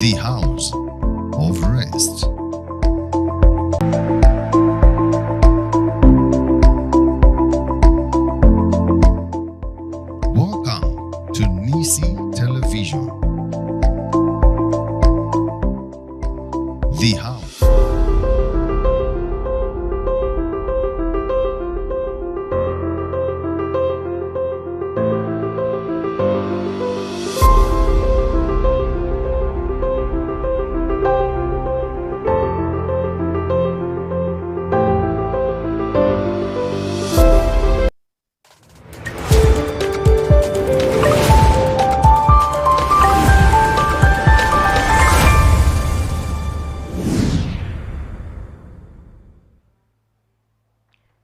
the house of rest. Welcome to Nisi Television, the house.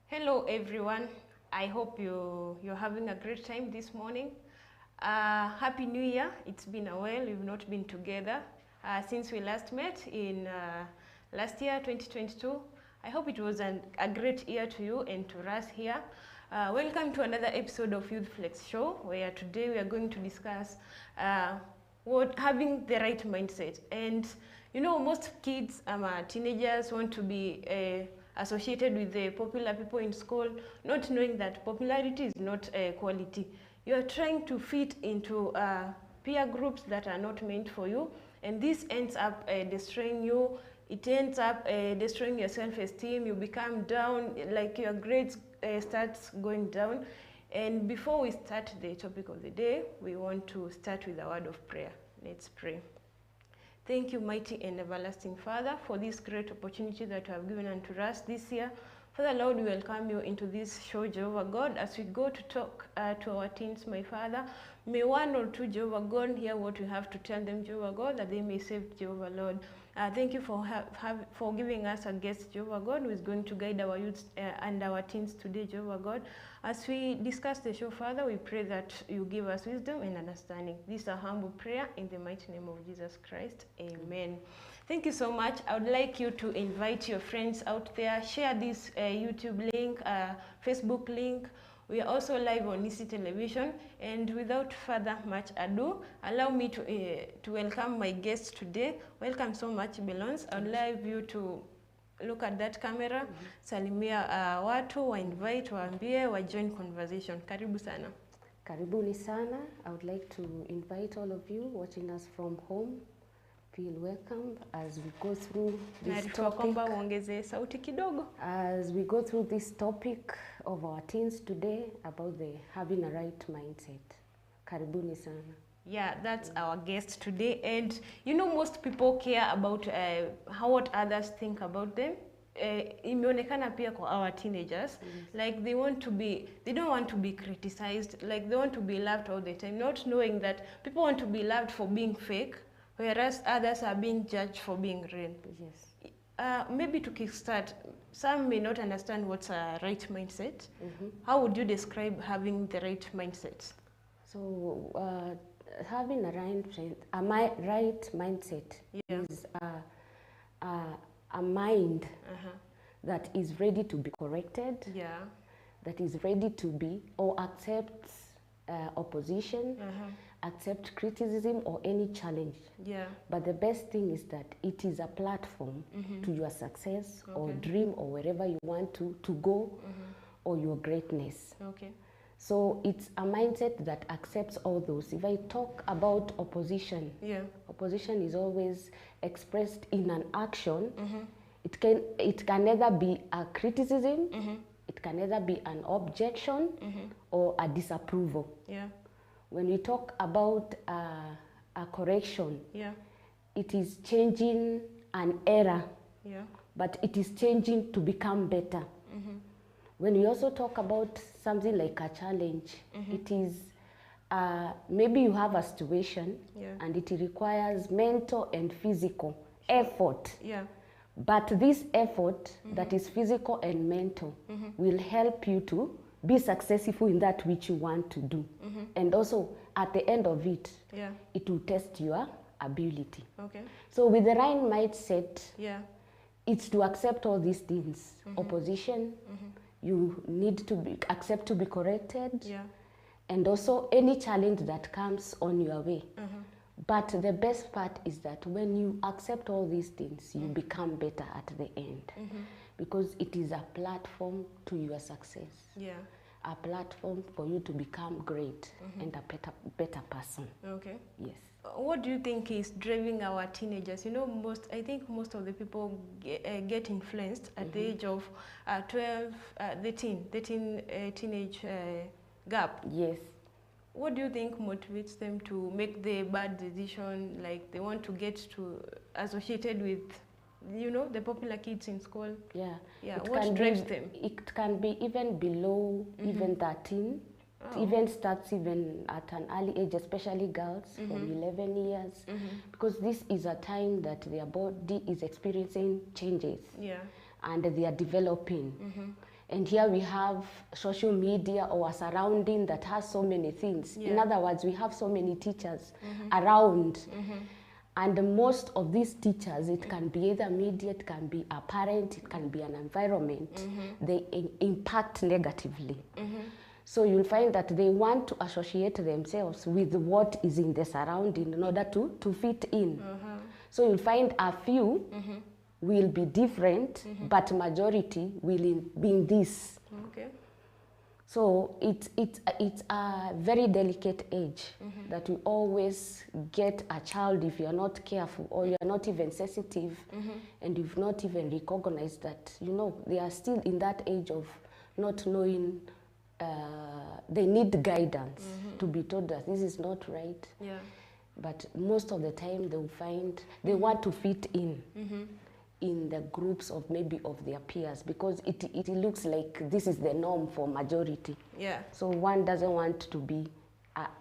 Hello everyone, I hope you're having a great time this morning. Happy New Year. It's been a while, we've not been together since we last met in last year 2022. I hope it was a great year to you and to us here. Welcome to another episode of Youth Flex Show, where today we are going to discuss having the right mindset. And you know, most kids, teenagers want to be associated with the popular people in school, not knowing that popularity is not quality. You are trying to fit into peer groups that are not meant for you, and this ends up destroying you. It ends up destroying your self-esteem. You become down, like your grades starts going down. And before we start the topic of the day, we want to start with a word of prayer. Let's pray. Thank you, mighty and everlasting Father, for this great opportunity that you have given unto us this year. Father, Lord, we welcome you into this show, Jehovah God, as we go to talk to our teens, my Father. May one or two, Jehovah God, hear what we have to tell them, Jehovah God, that they may save, Jehovah Lord. Thank you for giving us a guest, Jehovah God, who is going to guide our youth and our teens today, Jehovah God. As we discuss the show, Father, we pray that you give us wisdom and understanding. This is a humble prayer in the mighty name of Jesus Christ. Amen. Thank you so much. I would like you to invite your friends out there. Share this YouTube link, Facebook link. We are also live on Nisi Television. And without further much ado, allow me to welcome my guest today. Welcome so much, Belons. I would like you to look at that camera. Salimia watu, wa invite, waambie, wa join conversation. Karibu sana. Karibuni sana. I would like to invite all of you watching us from home. Feel welcome as we go through this topic. As we go through this topic of our teens today about the having a right mindset. Karibuni sana. Yeah, that's our guest today. And you know, most people care about what others think about them. Imeonekana pia kwa our teenagers, like they don't want to be criticized, like they want to be loved all the time, not knowing that people want to be loved for being fake, whereas others are being judged for being real. Yes. Maybe to kickstart, some may not understand what's a right mindset. How would you describe having the right mindset? So having a right mindset is a mind that is ready to be corrected, that is ready to be or accept opposition, accept criticism or any challenge. But the best thing is that it is a platform to your success or dream or wherever you want to go or your greatness. So it's a mindset that accepts all those. If I talk about opposition, opposition is always expressed in an action. It can either be a criticism, it can either be an objection or a disapproval. When we talk about a correction, it is changing an error, but it is changing to become better. When we also talk about something like a challenge, it is maybe you have a situation and it requires mental and physical effort. But this effort that is physical and mental will help you to be successful in that which you want to do. And also at the end of it, it will test your ability. So with the right mindset, it's to accept all these things. Opposition, you need to accept to be corrected, and also any challenge that comes on your way. But the best part is that when you accept all these things, you become better at the end. Because it is a platform to your success. Yeah. A platform for you to become great and a better person. Okay. Yes. What do you think is driving our teenagers? You know, I think most of the people get influenced at the age of 12, the teenage gap. Yes. What do you think motivates them to make the bad decision, like they want to get to associated with, you know, the popular kids in school? Yeah. Yeah. What drives them? It can be even below even 13. It even starts even at an early age, especially girls from 11 years, because this is a time that their body is experiencing changes. Yeah. And they are developing. And here we have social media or a surrounding that has so many things. Yeah. In other words, we have so many teachers around. And most of these teachers, it can be either media, it can be a parent, it can be an environment. They impact negatively. So you'll find that they want to associate themselves with what is in the surrounding in order to fit in. So you'll find a few will be different, but majority will be in this. Okay. So it's a very delicate age that we always get a child, if you're not careful or you're not even sensitive and you've not even recognized that, you know, they are still in that age of not knowing. They need guidance to be told that this is not right. Yeah. But most of the time they'll find they want to fit in the groups of maybe of their peers, because it looks like this is the norm for majority. Yeah. So one doesn't want to be,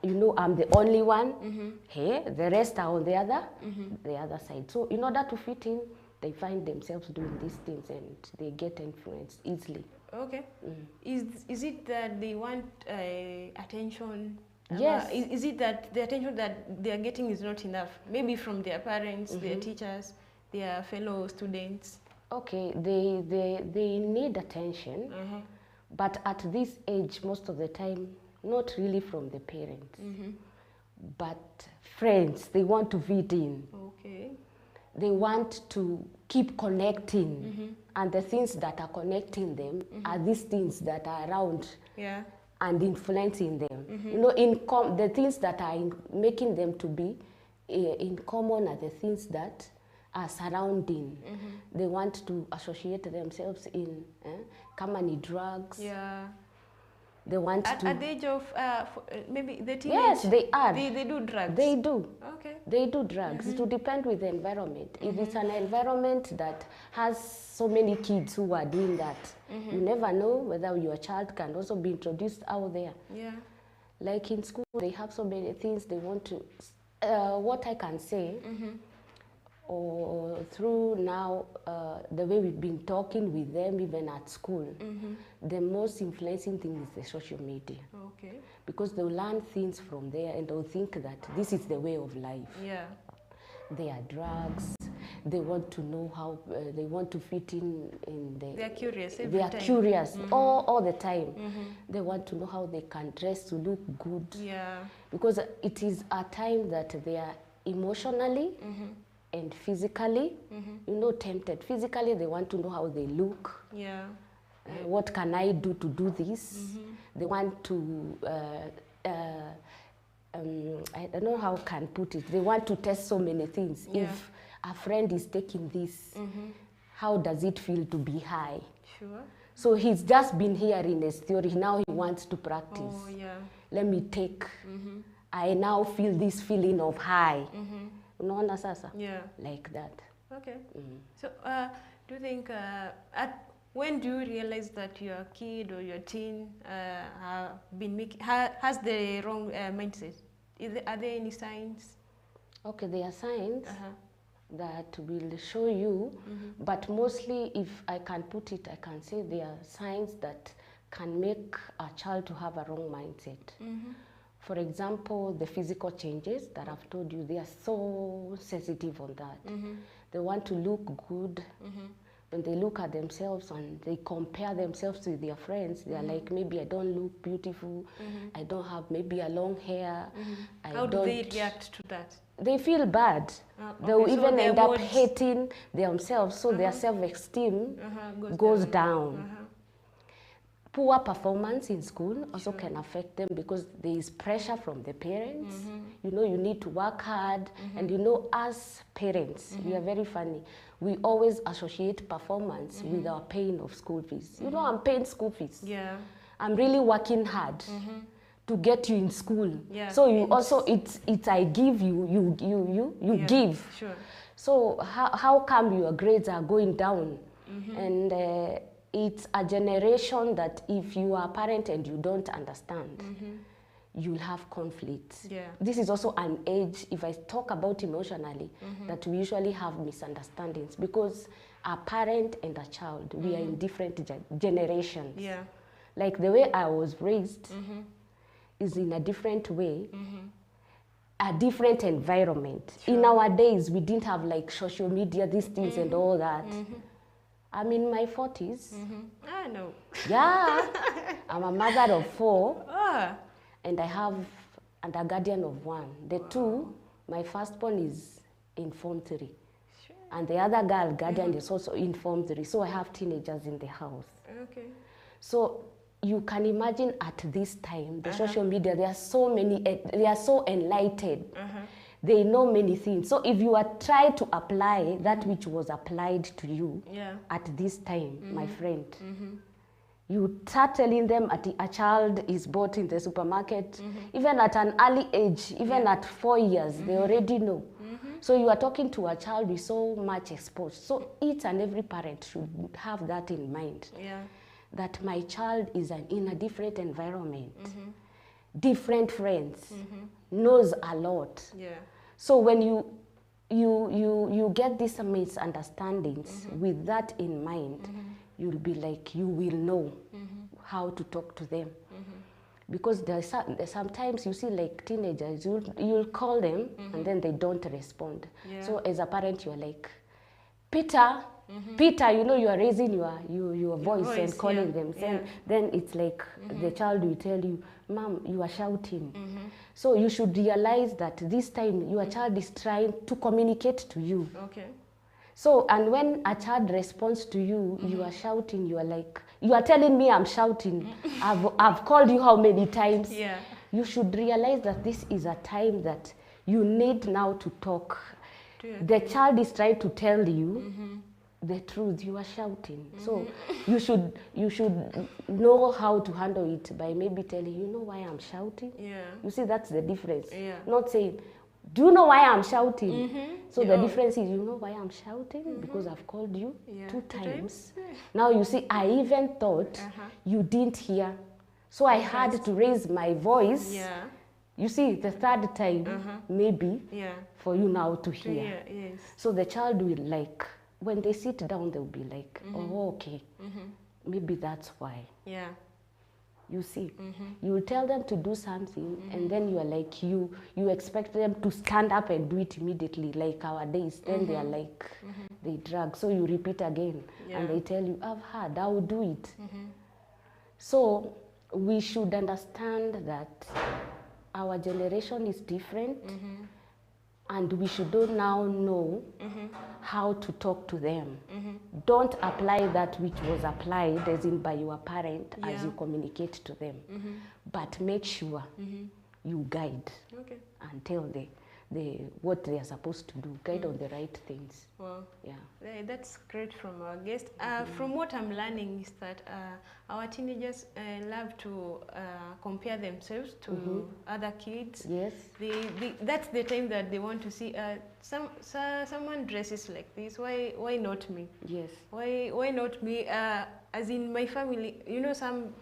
you know, I'm the only one. Hey, the rest are on the other side. So in order to fit in, they find themselves doing these things and they get influenced easily. Okay. Is it that they want attention? Yes. Is it that the attention that they are getting is not enough? Maybe from their parents, their teachers, their fellow students. Okay, they need attention, but at this age, most of the time, not really from the parents, but friends. They want to fit in. Okay. They want to keep connecting, and the things that are connecting them are these things that are around. Yeah. And influencing them. You know, the things that are making them to be in common are the things that are surrounding. They want to associate themselves in company drugs. Yeah. They want to. At the age of maybe the teenage. Yes, they are. They do drugs. They do. Okay. They do drugs. It will depend with the environment. If it's an environment that has so many kids who are doing that, you never know whether your child can also be introduced out there. Yeah. Like in school, they have so many things they want to. What I can say, or through now the way we've been talking with them, even at school, the most influencing thing is the social media. Okay. Because they'll learn things from there and they'll think that this is the way of life. Yeah. They are drugs. They want to know how, they want to fit in the... They are curious every They are time. curious all the time. They want to know how they can dress to look good. Yeah. Because it is a time that they are emotionally and physically, you know, tempted. Physically, they want to know how they look. Yeah. What can I do to do this? They want to, I don't know how I can put it. They want to test so many things. Yeah. If a friend is taking this, how does it feel to be high? Sure. So he's just been hearing his theory. Now he wants to practice. Oh, yeah. Let me take. I now feel this feeling of high. Unaona sasa? Yeah. Like that. Okay. So, do you think when do you realize that your kid or your teen has the wrong mindset? Are there any signs? Okay, there are signs that will show you, but mostly, if I can put it, I can say there are signs that can make a child to have a wrong mindset. For example, the physical changes that I've told you, they are so sensitive on that. They want to look good. When they look at themselves and they compare themselves with their friends, they are like, maybe I don't look beautiful, I don't have maybe a long hair. How do they react to that? they feel bad. They Okay, will so even their end up moods- hating themselves, so their self-esteem goes down. Poor performance in school also can affect them because there is pressure from the parents. You know, you need to work hard. And you know, as parents, we are very funny. We always associate performance with our paying of school fees. You know, I'm paying school fees. Yeah. I'm really working hard to get you in school. Yeah, So you and- also, it's I give you, you Yeah, give. Sure. So how come your grades are going down? And it's a generation that if you are a parent and you don't understand, you'll have conflicts. Yeah. This is also an age, if I talk about emotionally, that we usually have misunderstandings because a parent and a child, we are in different generations. Yeah. Like the way I was raised is in a different way, a different environment. In our days, we didn't have like social media, these things and all that. I'm in my 40s. Ah, no. Yeah, I'm a mother of 4 Ah. and I have and a guardian of 1. The 2, my firstborn is in Form 3. Sure. And the other girl, guardian, is also in Form 3. So I have teenagers in the house. Okay. So you can imagine at this time, the social media, there are so many, they are so enlightened. They know many things. So if you are trying to apply that which was applied to you Yeah. at this time, my friend, you start telling them a child is bought in the supermarket, even at an early age, even at 4 years, they already know. So you are talking to a child with so much exposed. So each and every parent should have that in mind. Yeah. That my child is in a different environment, different friends, knows a lot. Yeah. So when you get these misunderstandings with that in mind, you'll be like, you will know how to talk to them. Because there's sometimes you see like teenagers, you'll call them and then they don't respond. Yeah. So as a parent, you're like, Peter, Peter, you know, you are raising your voice and calling yeah, them. yeah. Then it's like the child will tell you, Mom, you are shouting. So you should realize that this time your child is trying to communicate to you. Okay. So, and when a child responds to you, you are shouting, you are like, you are telling me I'm shouting. I've called you how many times? Yeah. You should realize that this is a time that you need now to talk. The child is trying to tell you the truth, you are shouting. So you should know how to handle it by maybe telling, you know why I'm shouting? Yeah. You see, that's the difference. Yeah. Not saying, do you know why I'm shouting? So the Yeah. difference is, you know why I'm shouting? Because I've called you Yeah. 2 2 times. times? Now you see, I even thought you didn't hear. So I had to raise my voice. Yeah. You see, the 3rd time, maybe, Yeah. for you now to hear. Yeah. Yes. So the child will like, when they sit down, they'll be like, oh, okay, maybe that's why. Yeah. You see, you will tell them to do something, and then you are like, you expect them to stand up and do it immediately, like our days. Then they are like, they drag. So you repeat again, Yeah. and they tell you, I've heard, I will do it. So we should understand that our generation is different, and we should now know how to talk to them. Don't apply that which was applied, as in by your parent, as Yeah. you communicate to them. But make sure you guide Okay. and tell what they are supposed to do. Guide on the right things. Well, Yeah. that's great from our guest. From what I'm learning is that our teenagers love to compare themselves to other kids. Yes. That's the time that they want to see someone dresses like this. Why not me? Yes. Why not me? As in my family, you know, some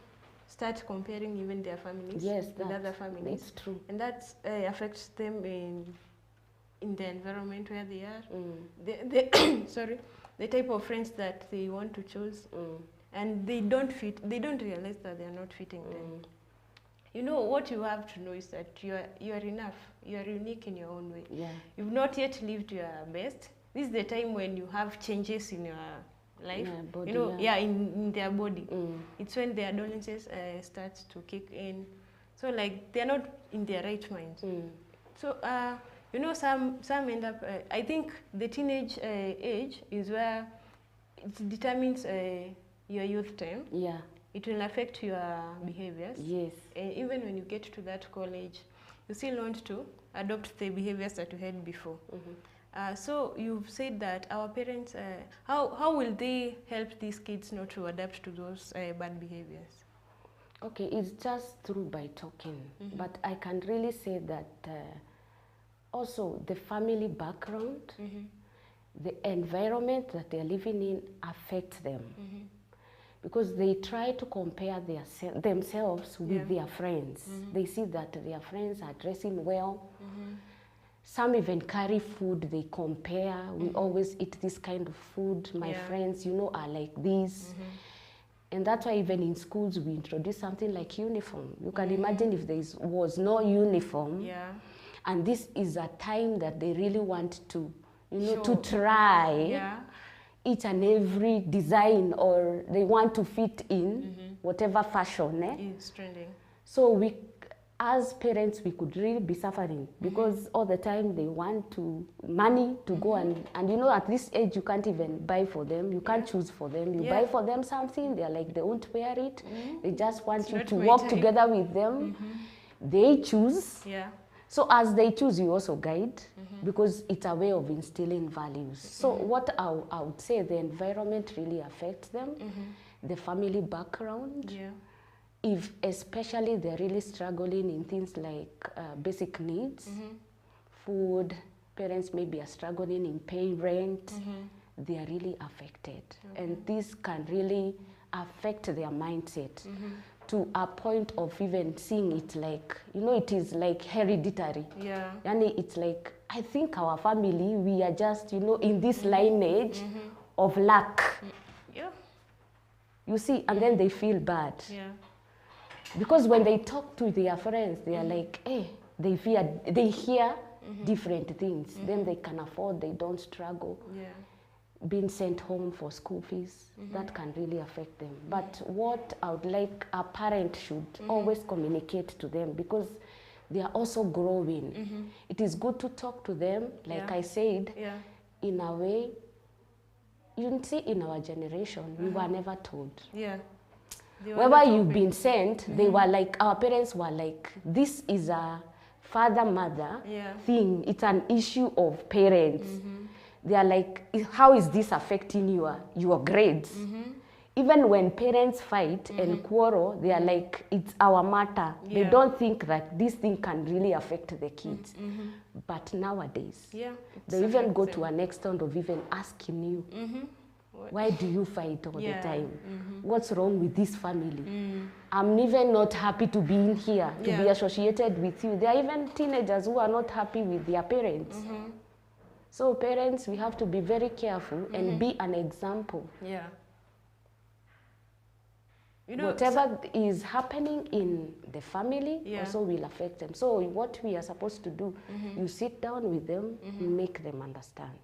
start comparing even their families Yes, with other families, it's true. and that affects them in the environment where they are. Sorry, the type of friends that they want to choose, and they don't realize that they are not fitting them. You know, what you have to know is that you are enough. You are unique in your own way. Yeah. You've not yet lived your best. This is the time when you have changes in your life. Yeah, body, you know, yeah. in their body. It's when the adolescence starts to kick in. So like they're not in their right mind. So You know, some end up, I think the teenage age is where it determines your youth time. Yeah. It will affect your behaviors. Yes. And even when you get to that college, you still want to adopt the behaviors that you had before. So you've said that our parents, how will they help these kids not to adapt to those bad behaviors? Okay, it's just through by talking. But I can really say that also the family background, the environment that they're living in affects them. Because they try to compare themselves with their friends. They see that their friends are dressing well. Some even carry food, they compare. We always eat this kind of food. My friends, you know, are like this. And that's why even in schools we introduce something like uniform. You can imagine if there was no uniform. And this is a time that they really want to, you know, to try each and every design, or they want to fit in whatever fashion is trending. So we, as parents, we could really be suffering because all the time they want money to go and you know, at this age you can't even buy for them, you can't choose for them. You buy for them something, they're like they won't wear it. They just want you to walk together with them. They choose. So as they choose, you also guide, because it's a way of instilling values. So what I would say, the environment really affects them, the family background. If especially they're really struggling in things like basic needs, food, parents maybe are struggling in paying rent, they are really affected. And this can really affect their mindset. To a point of even seeing it like, you know, it is like hereditary. And it's like, I think our family, we are just, you know, in this lineage of luck. You see, and then they feel bad. Because when they talk to their friends, they are like, hey, they hear different things. Then they can afford, they don't struggle. Being sent home for school fees, that can really affect them. But what I would like a parent should always communicate to them, because they are also growing. It is good to talk to them, like I said, in a way. You see, in our generation, we were never told. Wherever you've been sent, they were like, our parents were like, this is a father-mother thing. It's an issue of parents. They are like, how is this affecting your grades? Even when parents fight and quarrel, they are like, it's our matter. They don't think that this thing can really affect the kids. But nowadays, they even go to an extent of even asking you, why do you fight all the time? What's wrong with this family? I'm even not happy to be in here, to be associated with you. There are even teenagers who are not happy with their parents. So parents, we have to be very careful and be an example. You know, whatever is happening in the family also will affect them. So what we are supposed to do, you sit down with them, you make them understand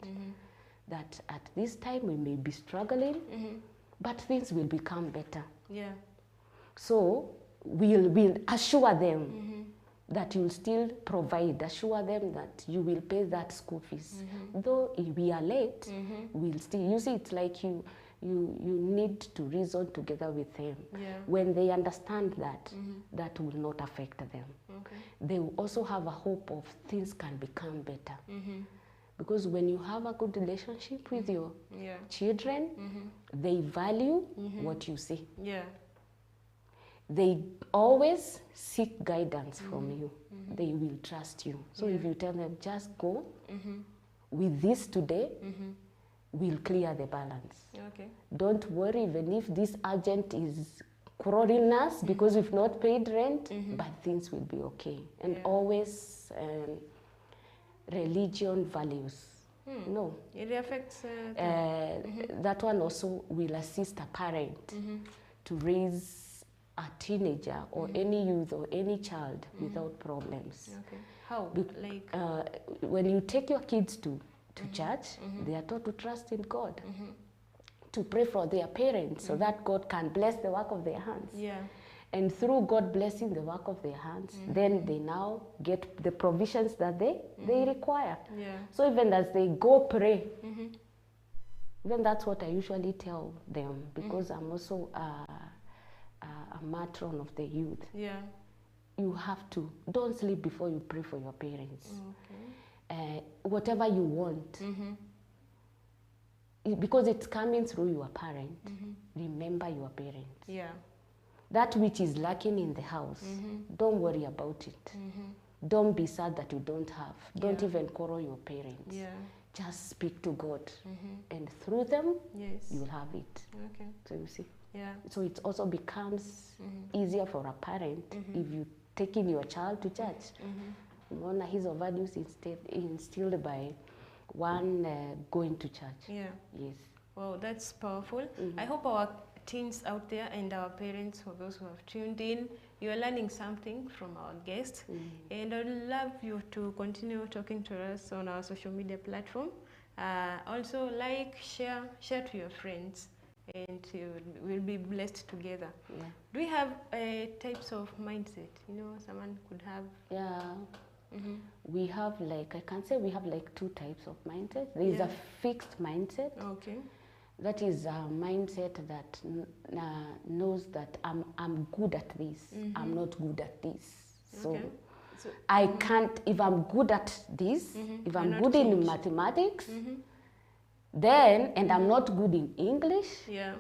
that at this time we may be struggling, but things will become better. So we'll assure them that you'll still provide, assure them that you will pay that school fees. Though if we are late, we'll still, you see, it's like you need to reason together with them. When they understand that, that will not affect them. They will also have a hope of things can become better. Because when you have a good relationship with your children, they value what you say. They always seek guidance from you. They will trust you. So if you tell them, just go with this today, we'll clear the balance. Don't worry, even if this agent is quarreling us because we've not paid rent, but things will be okay. And always religion values. No. It affects... that one also will assist a parent to raise a teenager or any youth or any child without problems. How? When you take your kids to church, they are taught to trust in God, to pray for their parents so that God can bless the work of their hands. And through God blessing the work of their hands, then they now get the provisions that they require. Yeah. So even as they go pray, even that's what I usually tell them, because I'm also a matron of the youth. Yeah. You have to, don't sleep before you pray for your parents. Okay. Whatever you want, because it's coming through your parent, remember your parents. Yeah. That which is lacking in the house, don't worry about it. Don't be sad that you don't have. Don't even quarrel your parents. Yeah. Just speak to God. And through them, Yes. you'll have it. Okay. So you see. Yeah. So it also becomes easier for a parent if you taking your child to church. Unaona hizo values instilled by one going to church. Yeah. Yes. Wow, that's powerful. I hope our teens out there and our parents, for those who have tuned in, you are learning something from our guest. And I'd love you to continue talking to us on our social media platform. Also, like, share to your friends, and we'll be blessed together. Yeah. Do we have types of mindset? You know, someone could have. Yeah. We have like, I can say we have like two types of mindset. There is a fixed mindset. Okay. That is a mindset that knows that I'm good at this. I'm not good at this. So, So I can't, if I'm good at this, if I'm good in mathematics, then, and I'm not good in English, yeah.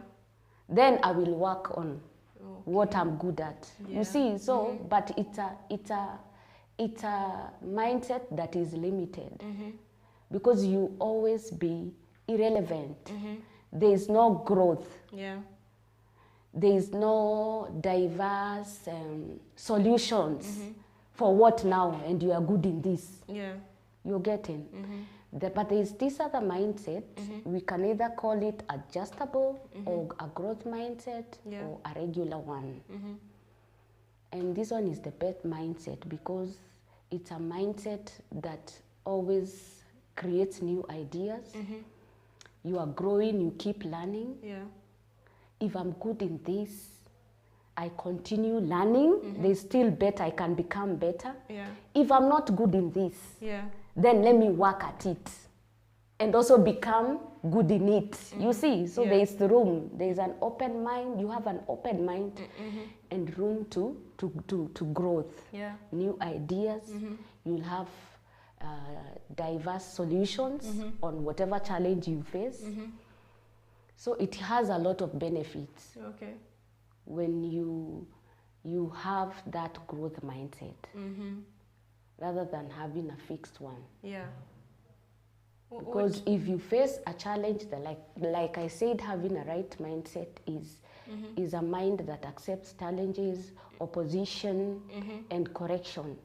then I will work on what I'm good at. Yeah. You see, so, but it's a mindset that is limited because you always be irrelevant. There is no growth. Yeah. There is no diverse solutions for what now, and you are good in this. Yeah. You're getting. But there is this other mindset. We can either call it adjustable or a growth mindset or a regular one. And this one is the best mindset because it's a mindset that always creates new ideas. You are growing, you keep learning. Yeah. If I'm good in this, I continue learning. There's still better, I can become better. Yeah. If I'm not good in this, Yeah. then let me work at it and also become good in it. You see, so there is room. There is an open mind. You have an open mind and room to growth. Yeah. New ideas. You'll have diverse solutions on whatever challenge you face. So it has a lot of benefits Okay. when you have that growth mindset rather than having a fixed one. Yeah. Because if you face a challenge, like I said, having a right mindset is a mind that accepts challenges, opposition, and correction.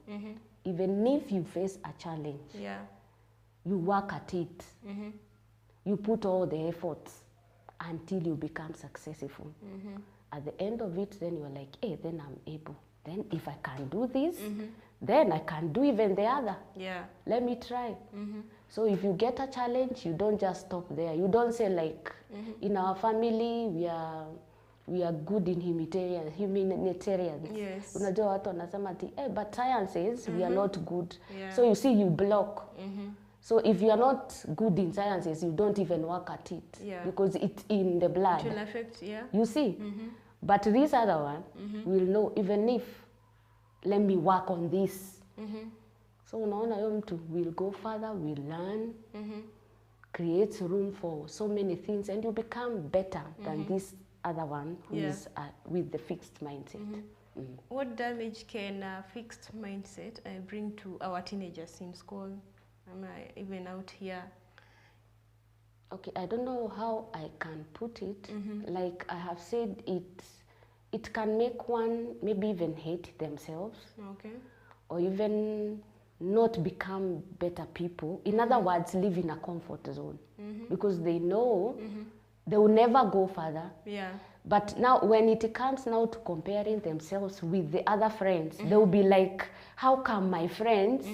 Even if you face a challenge, Yeah. you work at it. You put all the efforts until you become successful. At the end of it, then you're like, hey, then I'm able. Then if I can do this, then I can do even the other. Yeah. Let me try. So if you get a challenge, you don't just stop there. You don't say like, in our family, we are good in humanitarians. Yes. Unajua watu wanasema ati, but sciences, we are not good. Yeah. So you see, you block. So if you are not good in sciences, you don't even work at it. Yeah. Because it's in the blood. It will affect, yeah. You see? But this other one will know, even if, let me work on this. So unaona huyo mtu will go further, will learn, creates room for so many things, and you become better than this other one who is with the fixed mindset. What damage can a fixed mindset bring to our teenagers in school, even out here? Okay, I don't know how I can put it. Like I have said, it can make one maybe even hate themselves. Okay. Or even not become better people. In other words, live in a comfort zone. Because they know they will never go further. Yeah. But now when it comes now to comparing themselves with the other friends, they will be like, how come my friends,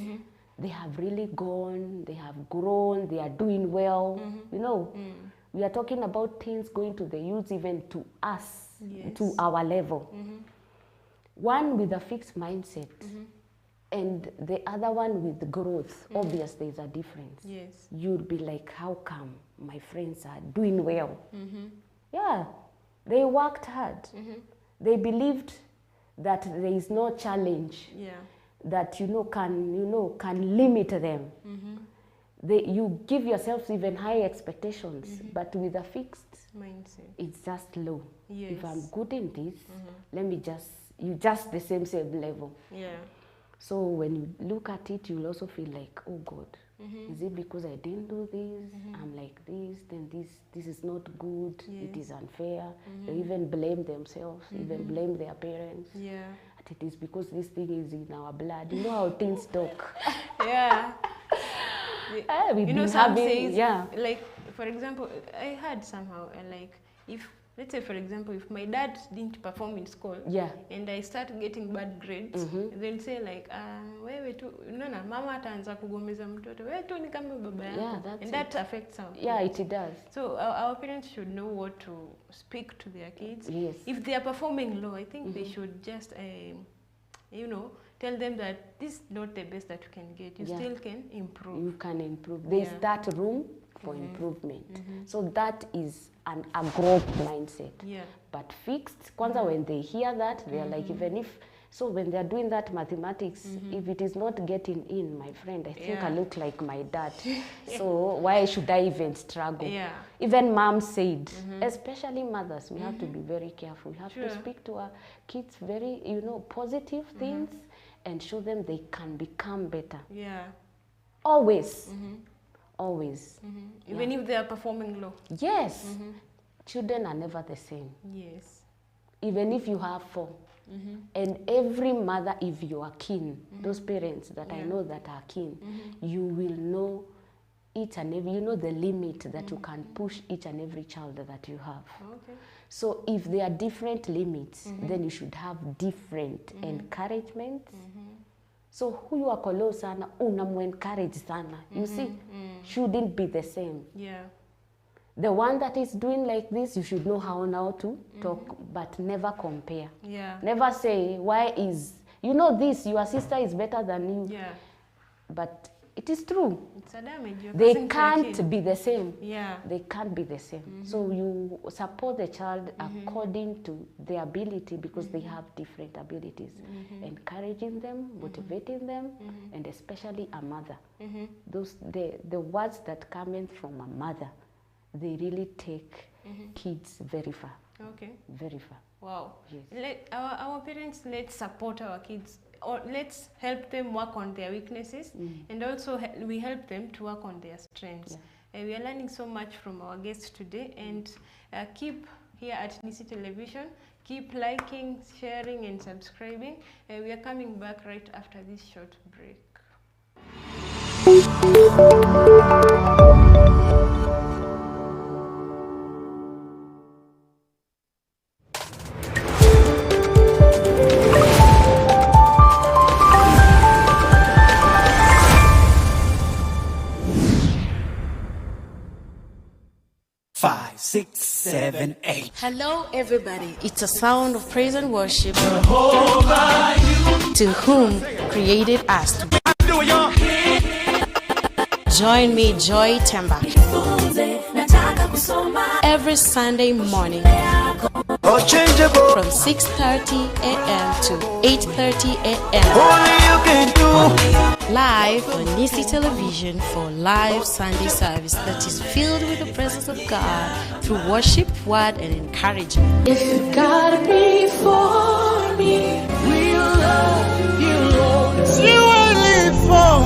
they have really gone, they have grown, they are doing well. You know, we are talking about things going to the youth, even to us, to our level. one with a fixed mindset and the other one with growth, obviously there's a difference. Yes. You'd be like, how come my friends are doing well? Yeah, they worked hard. They believed that there is no challenge that can limit them. You give yourself even high expectations, but with a fixed mindset, it's just low. Yes. If I'm good in this, let me just the same level. Yeah. So when you look at it, you'll also feel like, oh God, is it because I didn't do this? I'm like this, then this is not good. Yes. It is unfair. They even blame themselves, even blame their parents. Yeah. And it is because this thing is in our blood. You know how teens talk. Yeah. We've You know, been some having, says, like, for example, I heard somehow, like, if, let's say, for example, if my dad didn't perform in school, and I start getting bad grades, then say like, wewe tu, unaona, mama ataanza kugomeza mtoto, wewe tu ni kama baba yako. And that affects our kids. Yeah, it does. So our parents should know what to speak to their kids. Yes. If they are performing low, I think they should just, tell them that this is not the best that you can get. You still can improve. You can improve. There's that room for improvement. So that is a growth mindset. Yeah. But fixed, kwanza when they hear that, they are like, even if, so when they're doing that mathematics, if it is not getting in, my friend, I think I look like my dad. So why should I even struggle? Yeah. Even mom said, especially mothers, we have to be very careful. We have to speak to our kids very, positive things and show them they can become better. Yeah. Always. Always. Even if they are performing low. Yes. Children are never the same. Yes. Even if you have 4. And every mother, if you are keen, those parents that I know that are keen, you will know each and every, the limit that you can push each and every child that you have. Okay. So if there are different limits, then you should have different encouragement. So huyu wako low sana, unamu-encourage sana. You see, shouldn't be the same. Yeah. The one that is doing like this, you should know how now to talk, but never compare. Yeah. Never say, why is, this, your sister is better than you. Yeah. But it is true. It's a damage. They can't be the same. Yeah. They can't be the same. So you support the child according to their ability, because they have different abilities. Encouraging them, motivating them, and especially a mother. The words that come in from a mother, they really take kids very far. Okay. Very far. Wow. Yes. Our parents, let's support our kids, or let's help them work on their weaknesses, and also we help them to work on their strengths. We are learning so much from our guests today, and keep here at Nisi Television. Keep liking, sharing, and subscribing. We are coming back right after this short break. Five, six, 7, 8. Hello, everybody. It's a sound of praise and worship to whom created us to be. Join me, Joy Temba, every Sunday morning from 6:30 a.m. to 8:30 a.m. live on Nisi Television for live Sunday service that is filled with the presence of God through worship, word, and encouragement. If you gotta be for me, we'll love you, Lord. You will live for.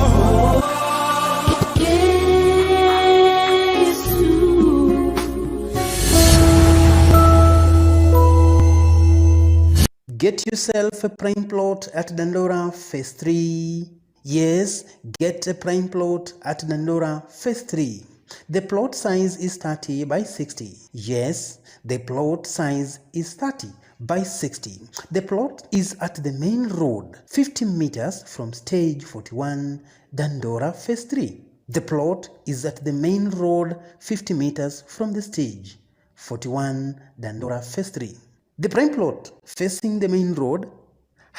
Get yourself a prime plot at Dandora Phase 3. Yes, get a prime plot at Dandora Phase 3. The plot size is 30 by 60. Yes, the plot size is 30 by 60. The plot is at the main road, 50 meters from stage 41, Dandora Phase 3. The plot is at the main road, 50 meters from the stage 41, Dandora Phase 3. The prime plot facing the main road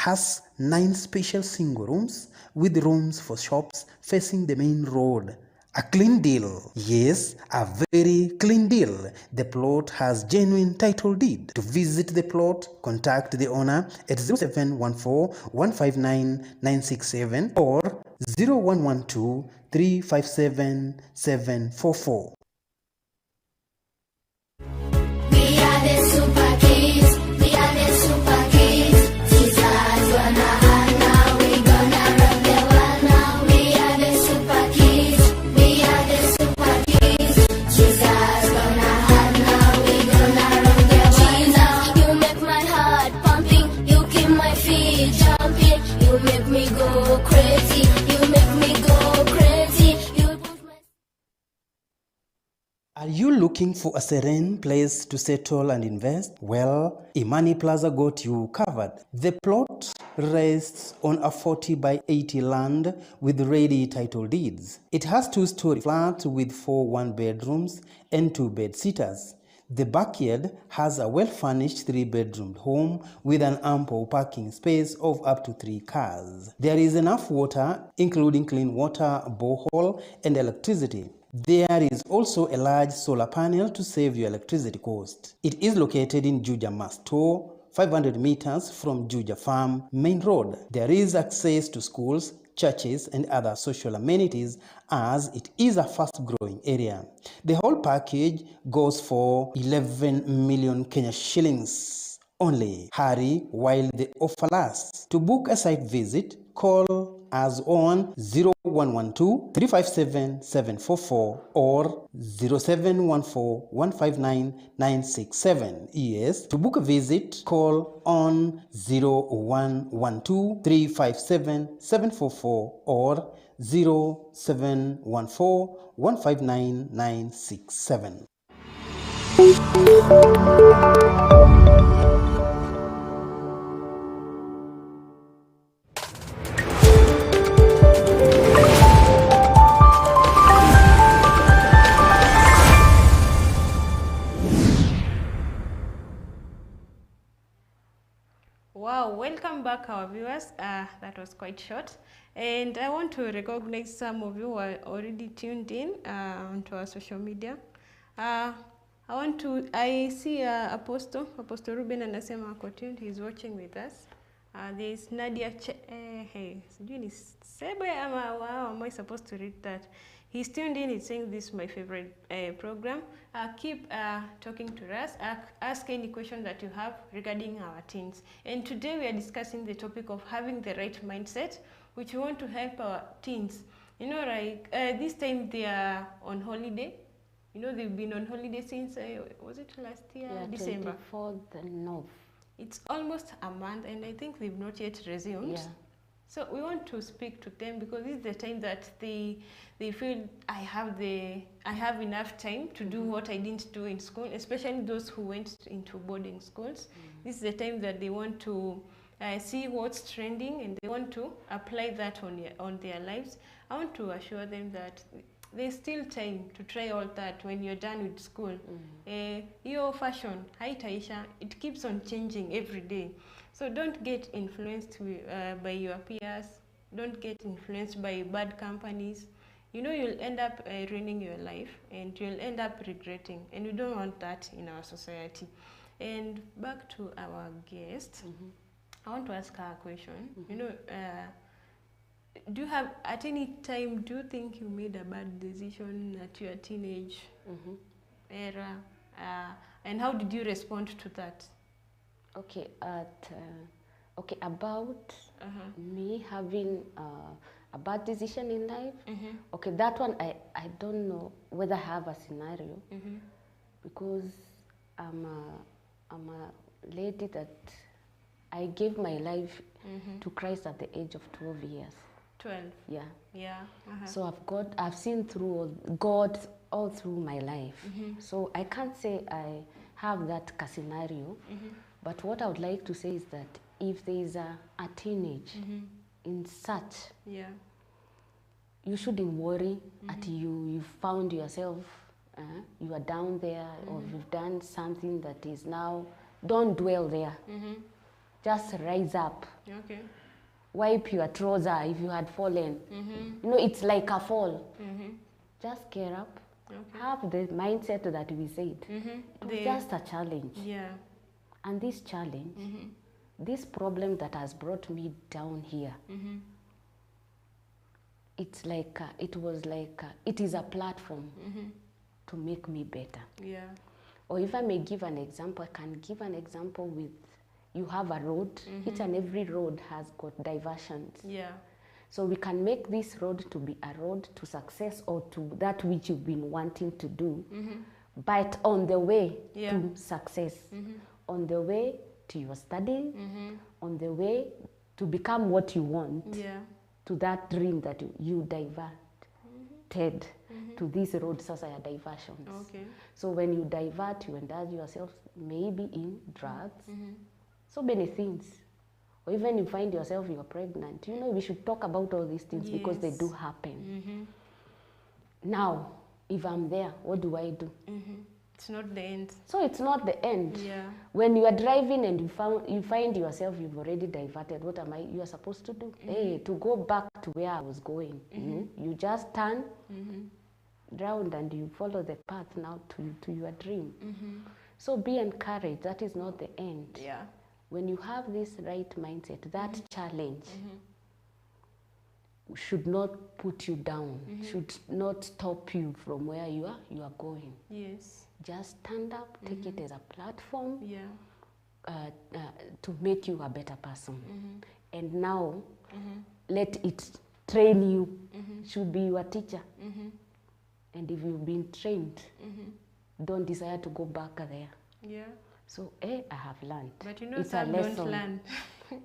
has 9 special single rooms with rooms for shops facing the main road. A clean deal. Yes, a very clean deal. The plot has genuine title deed. To visit the plot, contact the owner at 0714-159-967 or 0112-357-744. We are the super kids. We are the super kids. Jesus gonna have now. We gonna rock the world now. We are the super kids. We are the super kids. Jesus gonna have now. We gonna rock the world now. You make my heart pumping. You keep my feet jumping. You make me go crazy. You make me go crazy. You push my. Are you looking for a serene place to settle and invest? Well, Imani Plaza got you covered. The plot rests on a 40 by 80 land with ready title deeds. It has 2-story flats with 4 one-bedrooms and 2 bed-sitters. The backyard has a well-furnished 3-bedroom home with an ample parking space of up to 3 cars. There is enough water, including clean water, borehole, and electricity. There is also a large solar panel to save your electricity cost. It is located in Juja Masto, 500 meters from Juja Farm Main Road. There is access to schools, churches, and other social amenities as it is a fast-growing area. The whole package goes for 11 million Kenya shillings only. Hurry while the offer lasts. To book a site visit, call us on 0112-357-744 or 0714-159-967. Yes, to book a visit, call on 0112-357-744 or 0714-159-967. Wow, welcome back our viewers. That was quite short. And I want to recognize some of you who are already tuned in onto our social media. I see Apostle Ruben anasema ako tuned, he's watching with us. There's Nadia, sijui ni Sebe ama am I supposed to read that? He's tuned in, he's saying this is my favorite program. Keep talking to us, ask any question that you have regarding our teens. And today we are discussing the topic of having the right mindset, which we want to help our teens. You know, like this time they are on holiday. You know, they've been on holiday since, was it last year? Yeah, December. 24th and It's almost a month and I think they've not yet resumed. Yeah. So we want to speak to them because this is the time that they feel I have enough time to do what I didn't do in school, especially those who went into boarding schools. This is the time that they want to see what's trending and they want to apply that on their lives. I want to assure them that there's still time to try all that when you're done with school. Your fashion, haitaisha, it keeps on changing every day. So don't get influenced by your peers. Don't get influenced by bad companies. You know, you'll end up ruining your life and you'll end up regretting. And we don't want that in our society. And back to our guest, I want to ask her a question. You know, do you have, at any time, do you think you made a bad decision at your teenage era? And how did you respond to that? Okay, about me having a bad decision in life. Okay, that one I don't know whether I have a scenario because I'm a lady that I gave my life to Christ at the age of 12 years. 12. Yeah. Yeah. So I've seen through God all through my life. So I can't say I have that scenario. But what I would like to say is that if there is a teenage in such, you shouldn't worry that you found yourself, you are down there or you've done something that is now, don't dwell there. just rise up. Okay. Wipe your trouser if you had fallen. You know, it's like a fall. Just get up. Okay. Have the mindset that we said. It was just a challenge. Yeah. And this challenge, this problem that has brought me down here, it's like, it is a platform to make me better. Yeah. Or if I may give an example, I can give an example with, you have a road, each and every road has got diversions. Yeah. So we can make this road to be a road to success or to that which you've been wanting to do, but on the way to success, on the way to your study, on the way to become what you want, to that dream that you diverted to this road, society diversions. Okay. So when you divert, you indulge yourself maybe in drugs, so many things. Or even you find yourself you're pregnant. You know, we should talk about all these things because they do happen. Now, if I'm there, what do I do? It's not the end. So it's not the end. Yeah. When you are driving and you find yourself you've already diverted, what am I? You are supposed to do? Hey, to go back to where I was going. You just turn round and you follow the path now to your dream. So be encouraged. That is not the end. Yeah. When you have this right mindset, that challenge should not put you down, should not stop you from where you are going. Yes. Just stand up, take it as a platform Yeah. to make you a better person. And now, let it train you, should be your teacher. And if you've been trained, don't desire to go back there. Yeah. So, I have learned. But you know, it's a some lesson. don't learn.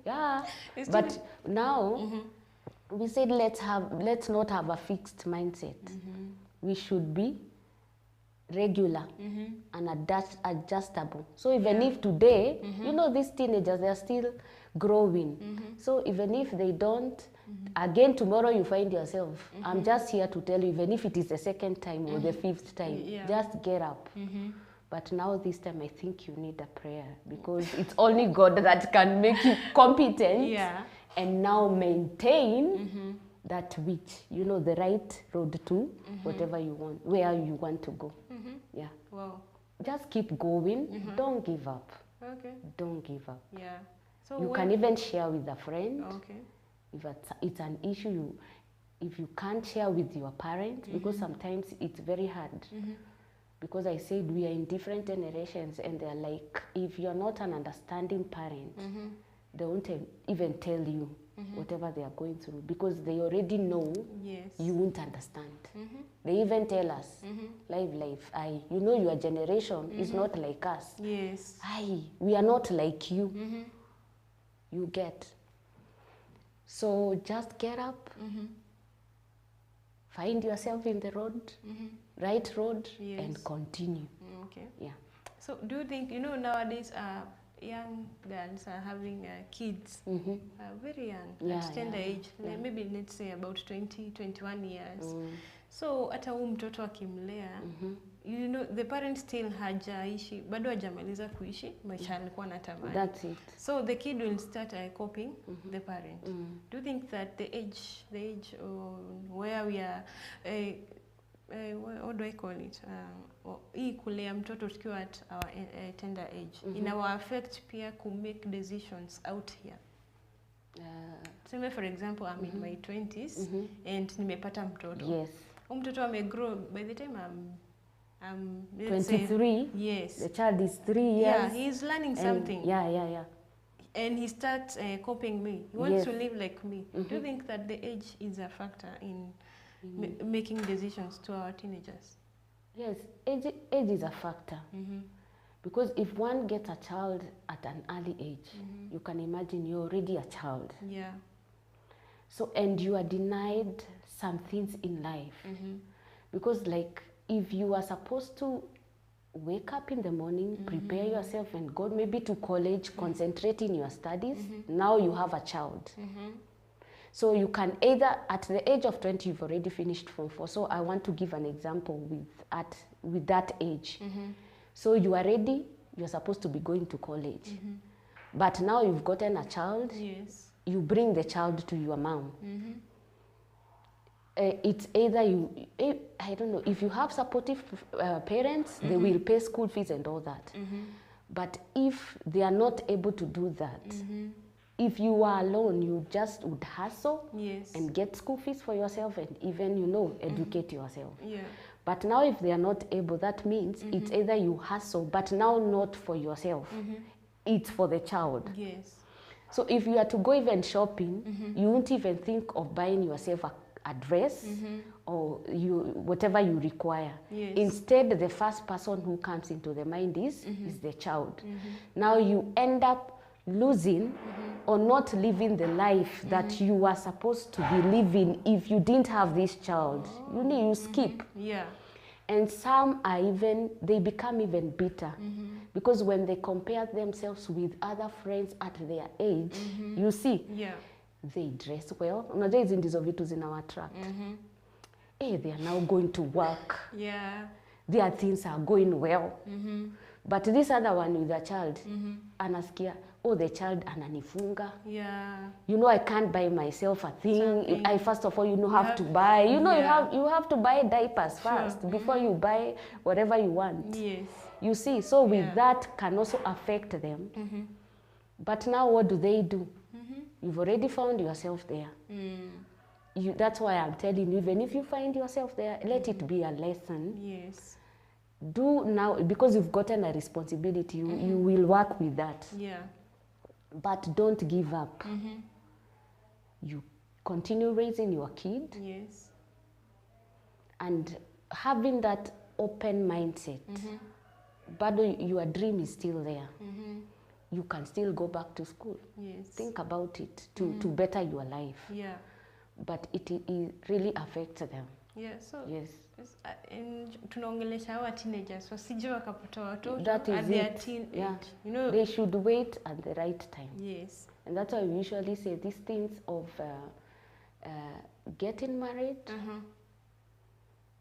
Yeah, It's but still- now we said let's not have a fixed mindset. We should be regular and adjustable. So even if today, you know, these teenagers, they're still growing. So even if they don't, again tomorrow you find yourself. I'm just here to tell you, even if it is the second time or the fifth time, just get up. But now this time I think you need a prayer because it's only God that can make you competent Yeah. and now maintain that which, you know, the right road to whatever you want, where you want to go. Yeah. Wow. Just keep going. Don't give up. Okay. Don't give up. Yeah. So You when- can even share with a friend. Okay. If it's an issue, if you can't share with your parents, because sometimes it's very hard. Because I said we are in different generations and they're like, if you're not an understanding parent, they won't even tell you whatever they are going through because they already know Yes. you won't understand. They even tell us, live, you know your generation is not like us. Yes. We are not like you. You get. So just get up, find yourself in the road, right road, Yes. and continue. Okay. Yeah. So do you think, you know, nowadays young girls are having kids, very young, Yeah, at tender yeah, age, like maybe let's say about 20, 21 years. So hata huyu mtoto akimlea, you know, the parent still hajaishi, bado hajamaliza kuishi maisha alikuwa anatamani. That's it. So the kid will start copying the parent. Do you think that the age where we are, what do I call it? Hii kulea mtoto tukiwa at our tender age, in our affect pia to make decisions out here. Same for example, I'm in my 20s and nimepata mtoto. Yes. Mtoto amegrow by the time I'm let's say, 23. yes. The child is 3 years. Yeah, he's learning and something. Yeah. And he starts copying me. He wants Yes. to live like me. Do you think that the age is a factor in making decisions to our teenagers? Yes, age is a factor. Because if one gets a child at an early age, you can imagine you're already a child. Yeah. So, and you are denied some things in life. Because like, if you are supposed to wake up in the morning, prepare yourself and go maybe to college, concentrate in your studies, now you have a child. So you can either, at the age of 20, you've already finished Form 4. So I want to give an example with that age. So you are ready, you're supposed to be going to college. But now you've gotten a child, Yes. you bring the child to your mom. It's either I don't know, if you have supportive parents, they will pay school fees and all that. But if they are not able to do that, if you are alone, you just would hustle Yes. and get school fees for yourself and even, you know, educate yourself. Yeah. But now if they are not able, that means it's either you hustle, but now not for yourself. It's for the child. Yes. So if you are to go even shopping, you won't even think of buying yourself a dress or whatever you require. Yes. Instead, the first person who comes into the mind is the child. Now you end up losing or not living the life that you were supposed to be living if you didn't have this child. You skip. Yeah. And some are even, they become even bitter. Because when they compare themselves with other friends at their age, you see, Yeah. they dress well. Unajua hizi ndizo vitu zinawa attract. They are now going to work. Yeah. Their things are going well. But this other one with a child, anasikia, oh, the child ananifunga. Yeah. You know, I can't buy myself a thing. Something. I first of all, have to buy. You know, Yeah. you have to buy diapers first before you buy whatever you want. Yes. You see, so with Yeah. that can also affect them. But now what do? You've already found yourself there. That's why I'm telling you, even if you find yourself there, let it be a lesson. Yes. Do now, because you've gotten a responsibility, you will work with that. Yeah. But don't give up. You continue raising your kid Yes. and having that open mindset. But your dream is still there. You can still go back to school. Yes. Think about it to better your life. Yeah. But it really affects them. Yeah. So. Yes. Tunaongelesha hawa teenagers wasije wakapata watoto That at is their it. teen Yeah. age. You know. They should wait at the right time. Yes. And that's why we usually say these things of getting married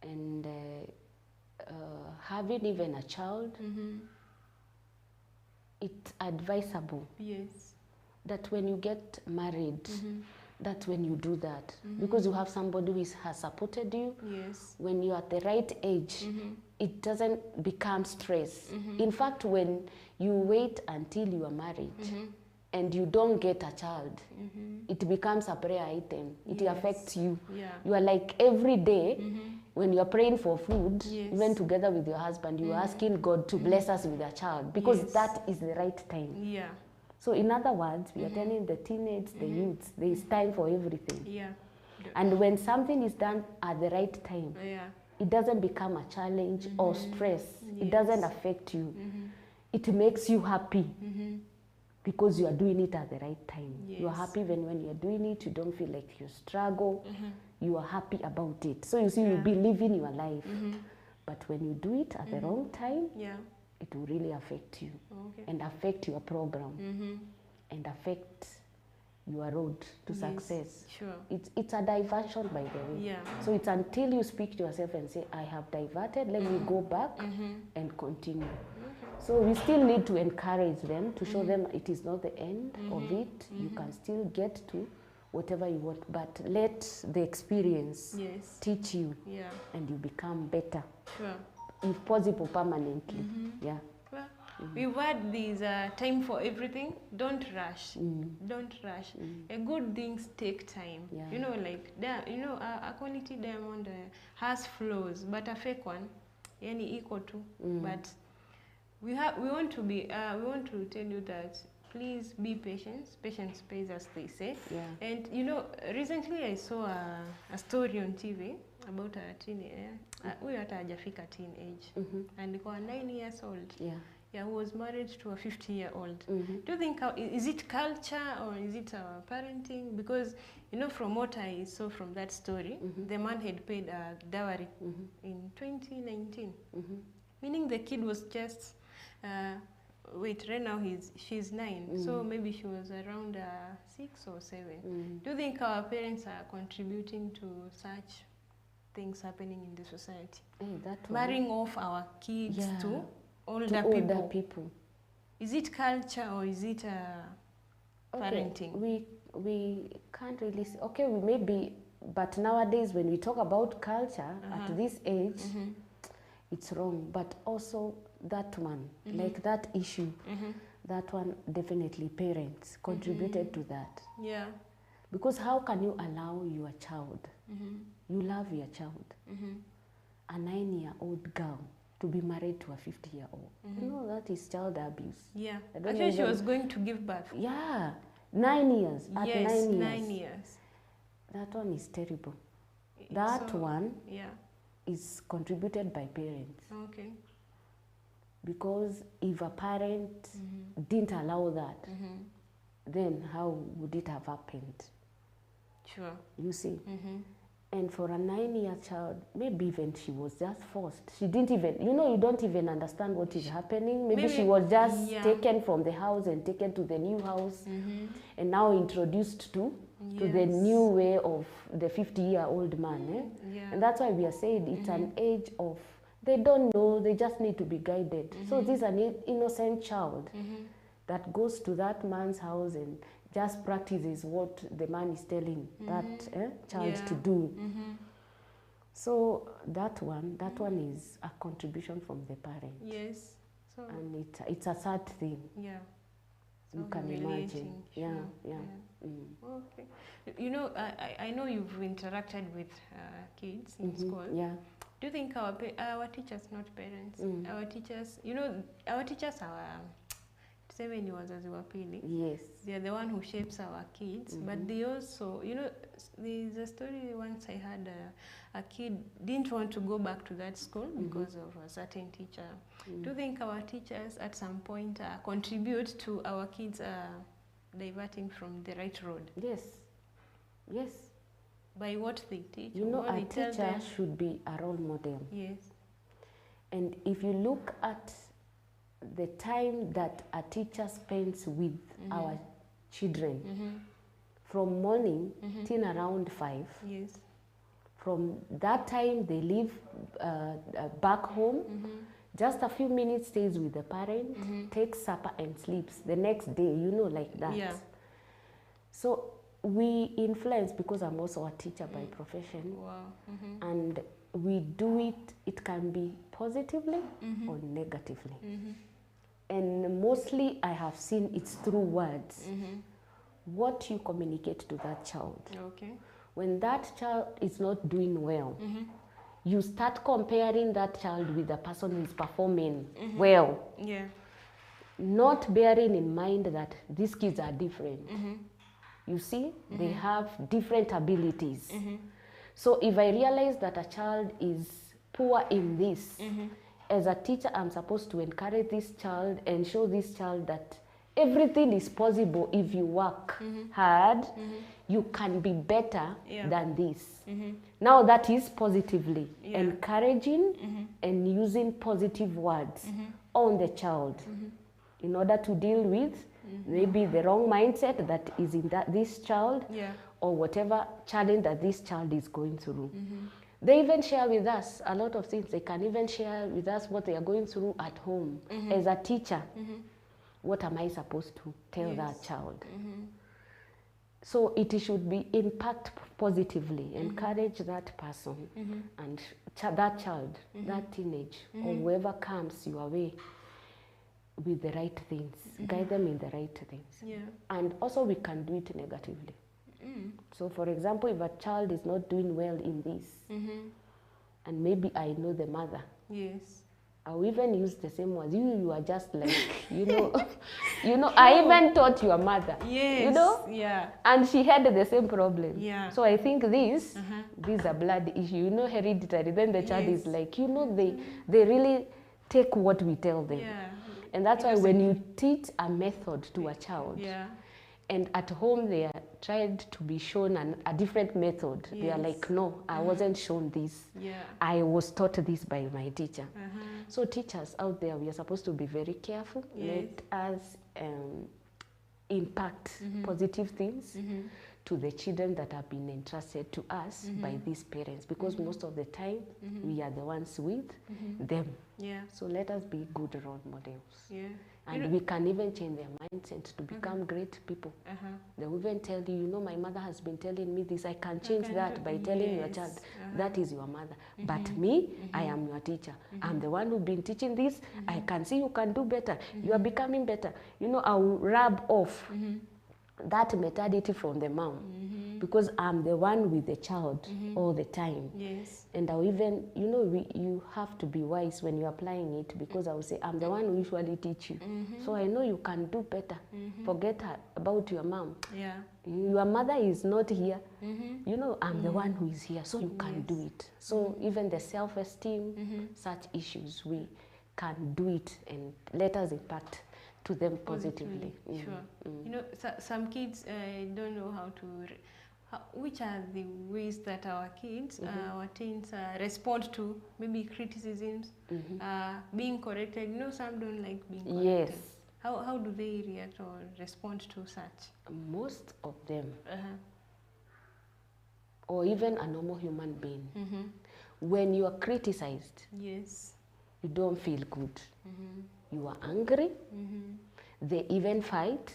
and having even a child, it's advisable Yes. that when you get married, that's when you do that. Because you have somebody who has supported you. Yes. When you're at the right age, it doesn't become stress. In fact, when you wait until you are married and you don't get a child, it becomes a prayer item. It Yes. affects you. Yeah. You are like every day when you're praying for food, Yes. even together with your husband, you're asking God to bless us with a child because Yes. that is the right time. Yeah. So in other words, we are telling the teenage, the youths, there is time for everything. Yeah. And when something is done at the right time, Yeah. it doesn't become a challenge or stress. It Yes. doesn't affect you. It makes you happy because you are doing it at the right time. You are Yes. happy when you are doing it, you don't feel like you struggle. You are happy about it. So you see, you'll be living your life. But when you do it at the wrong time, Yeah. it will really affect you Okay. and affect your program and affect your road to Yes. success. Sure. It's a diversion, by the way. Yeah. So it's until you speak to yourself and say, I have diverted, let me go back and continue. So we still need to encourage them, to show them it is not the end of it. You can still get to whatever you want, but let the experience Yes. teach you Yeah. and you become better, Sure. if possible, permanently. Yeah. Well, we've had this time for everything. Don't rush. Don't rush. Good things take time. Yeah. You know, like a quality diamond has flaws, but a fake one, any equal to. But we want to tell you that please be patient. Patience pays, as they say. Yeah. And recently I saw a story on TV about a teenager. Huyu hata hajafika teenage. And alikuwa 9 years old. Yeah. Who was married to a 50-year-old. Do you think, is it culture or is it our parenting? Because, from what I saw from that story, the man had paid a dowry in 2019. Meaning the kid was just, right now she's 9, so maybe she was around 6 or 7. Do you think our parents are contributing to such things happening in the society? Hey, that one. Marrying off our kids Yeah. to older to people. older people. Is it culture or is it parenting? We can't really say, okay, we may be, but nowadays when we talk about culture at this age, it's wrong. But also that one, like that issue, that one definitely parents contributed to that. Yeah. Because how can you allow your child, you love your child, a 9-year-old girl to be married to a 50-year-old? You know, that is child abuse. Yeah. I don't Actually, she even- was going to give birth. Yeah, 9 years. At Yes, 9 years. 9 years. That one is terrible. It's That so- one Yeah. is contributed by parents. Okay. Because if a parent didn't allow that, then how would it have happened? Sure. You see? And for a 9-year child, maybe even she was just forced. She didn't even, you know, you don't even understand what is happening. Maybe she Maybe- was just yeah. taken from the house and taken to the new house and now introduced to the Yes. new way of the 50-year-old man. Yeah. And that's why we are saying it's an age of, they don't know, they just need to be guided. So this is an innocent child that goes to that man's house and just practices what the man is telling that child to Yeah. do. So that one is a contribution from the parent. Yes. So, And it's a sad thing, yeah. you So can imagine. humiliating, Yeah, sure, yeah. Mm. Okay. You know, I know you've interacted with kids in school. Yeah. Do you think our teachers, not parents, our teachers, you know, our teachers are, tuseme ni wazazi wa pili. Yes. They are the one who shapes our kids, but they also, you know, there's a story once I had a kid didn't want to go back to that school because of a certain teacher. Do you think our teachers at some point contribute to our kids diverting from the right road Yes. Yes. by what they teach? You know, what a they tell teacher them? should be a role model. Yes. And if you look at the time that a teacher spends with our children, from morning till around 5, Yes. from that time they leave back home, just a few minutes stays with the parent, takes supper and sleeps. The next day, you know, like that. Yeah. So we influence, because I'm also a teacher by profession, Wow. and we do it, it can be positively or negatively. And mostly I have seen it's through words. What you communicate to that child. Okay. When that child is not doing well, you start comparing that child with the person who is performing well, Yeah. not bearing in mind that these kids are different. You see, they have different abilities. So if I realize that a child is poor in this, as a teacher, I'm supposed to encourage this child and show this child that everything is possible if you work hard. You can be better Yeah. than this. Now that is positively Yeah. encouraging and using positive words on the child in order to deal with maybe the wrong mindset that is in this child, Yeah. or whatever challenge that this child is going through. They even share with us a lot of things. They can even share with us what they are going through at home. As a teacher, what am I supposed to tell that child? So it should be impact positively, encourage that person and that child, that teenage, or whoever comes your way with the right things, guide them in the right things. Yeah. And also we can do it negatively. So for example, if a child is not doing well in this, and maybe I know the mother, Yes. I'll even use the same words. You are just like, you know, I even taught your mother, Yes. you know, Yeah. and she had the same problem. Yeah. So I think this is a blood issue, you know, hereditary. Then the child is Yes. like, you know, they really take what we tell them. Yeah. And that's why when you teach a method to a child, Yeah. and at home they are tried to be shown a different method, they are Yes. like, no, I wasn't shown this. Yeah. I was taught this by my teacher. So teachers out there, we are supposed to be very careful. Yes. Let us impact positive things to the children that have been entrusted to us by these parents, because most of the time we are the ones with them. Yeah. So let us be good role models. Yeah. And we can even change their mindset to become great people. They will even tell you, you know, my mother has been telling me this. I can change that by telling your child, that is your mother. But me, I am your teacher. I'm the one who's been teaching this. I can see you can do better. You are becoming better. You know, I will rub off that mentality from the mom, because I'm the one with the child all the time. Yes. And I'll even, you know, you have to be wise when you're applying it, because I will say, I'm the one who usually teach you. So I know you can do better. Forget about your mom. Yeah. Your mother is not here. You know, I'm the one who is here, so you can do it. So even the self-esteem, such issues, we can do it and let us impact to them positively. Sure. You know, some kids don't know how to, which are the ways that our kids, our teens respond to maybe criticisms, being corrected. You know, some don't like being corrected. Yes. How do they react or respond to such? Most of them, or even a normal human being, when you are criticized, Yes. you don't feel good. You are angry. They even fight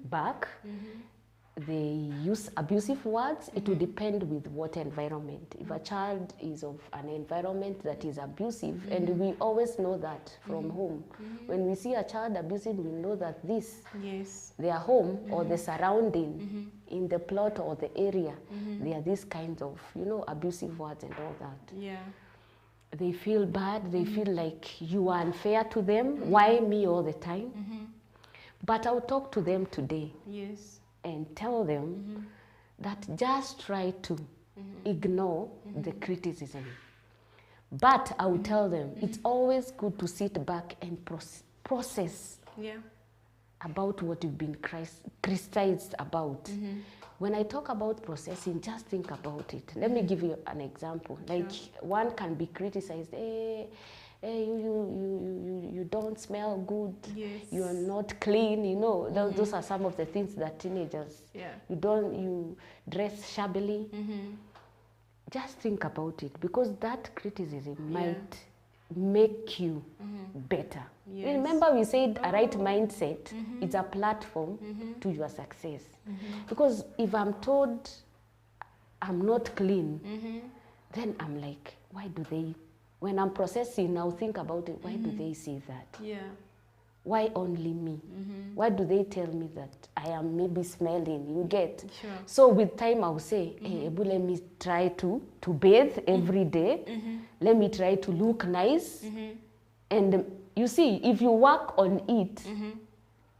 back. They use abusive words. It will depend with what environment. If a child is of an environment that is abusive, and we always know that from home. When we see a child abusing, we know that this, Yes. their home or the surrounding, in the plot or the area, there are these kinds of, you know, abusive words and all that. Yeah. They feel bad, they feel like you are unfair to them. Why me all the time? But I'll talk to them today Yes. and tell them that just try to ignore the criticism. But I will tell them it's always good to sit back and process Yeah. about what you've been criticized about. When I talk about processing, just think about it. Let me give you an example. Like, one can be criticized, you don't smell good, Yes. you're not clean, you know. Those are some of the things that teenagers, Yeah. you dress shabbily. Just think about it, because that criticism might make you better. Yes. Remember, we said a right mindset is a platform to your success. Because if I'm told I'm not clean, then I'm like, why do they, when I'm processing, I'll think about it, why do they say that? Yeah. Why only me? Why do they tell me that I am maybe smelling? You get? Sure. So with time, I'll say, hey, Ebu, let me try to bathe every day. Let me try to look nice. And you see, if you work on it,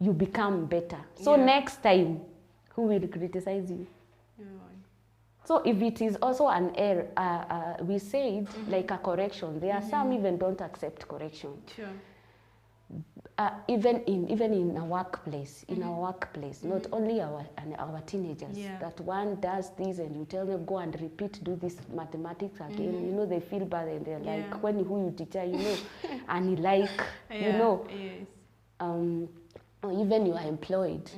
you become better. So next time, who will criticize you? So if it is also an error, we said like a correction. There are some even don't accept correction. Sure. Even in a workplace, not only our teenagers, Yeah. that one does this and you tell them, go and repeat, do this mathematics again, you know, they feel bad and they're Yeah. like, when who you teacher, you know, and he like, you Yeah. know, Yes. or even you are employed,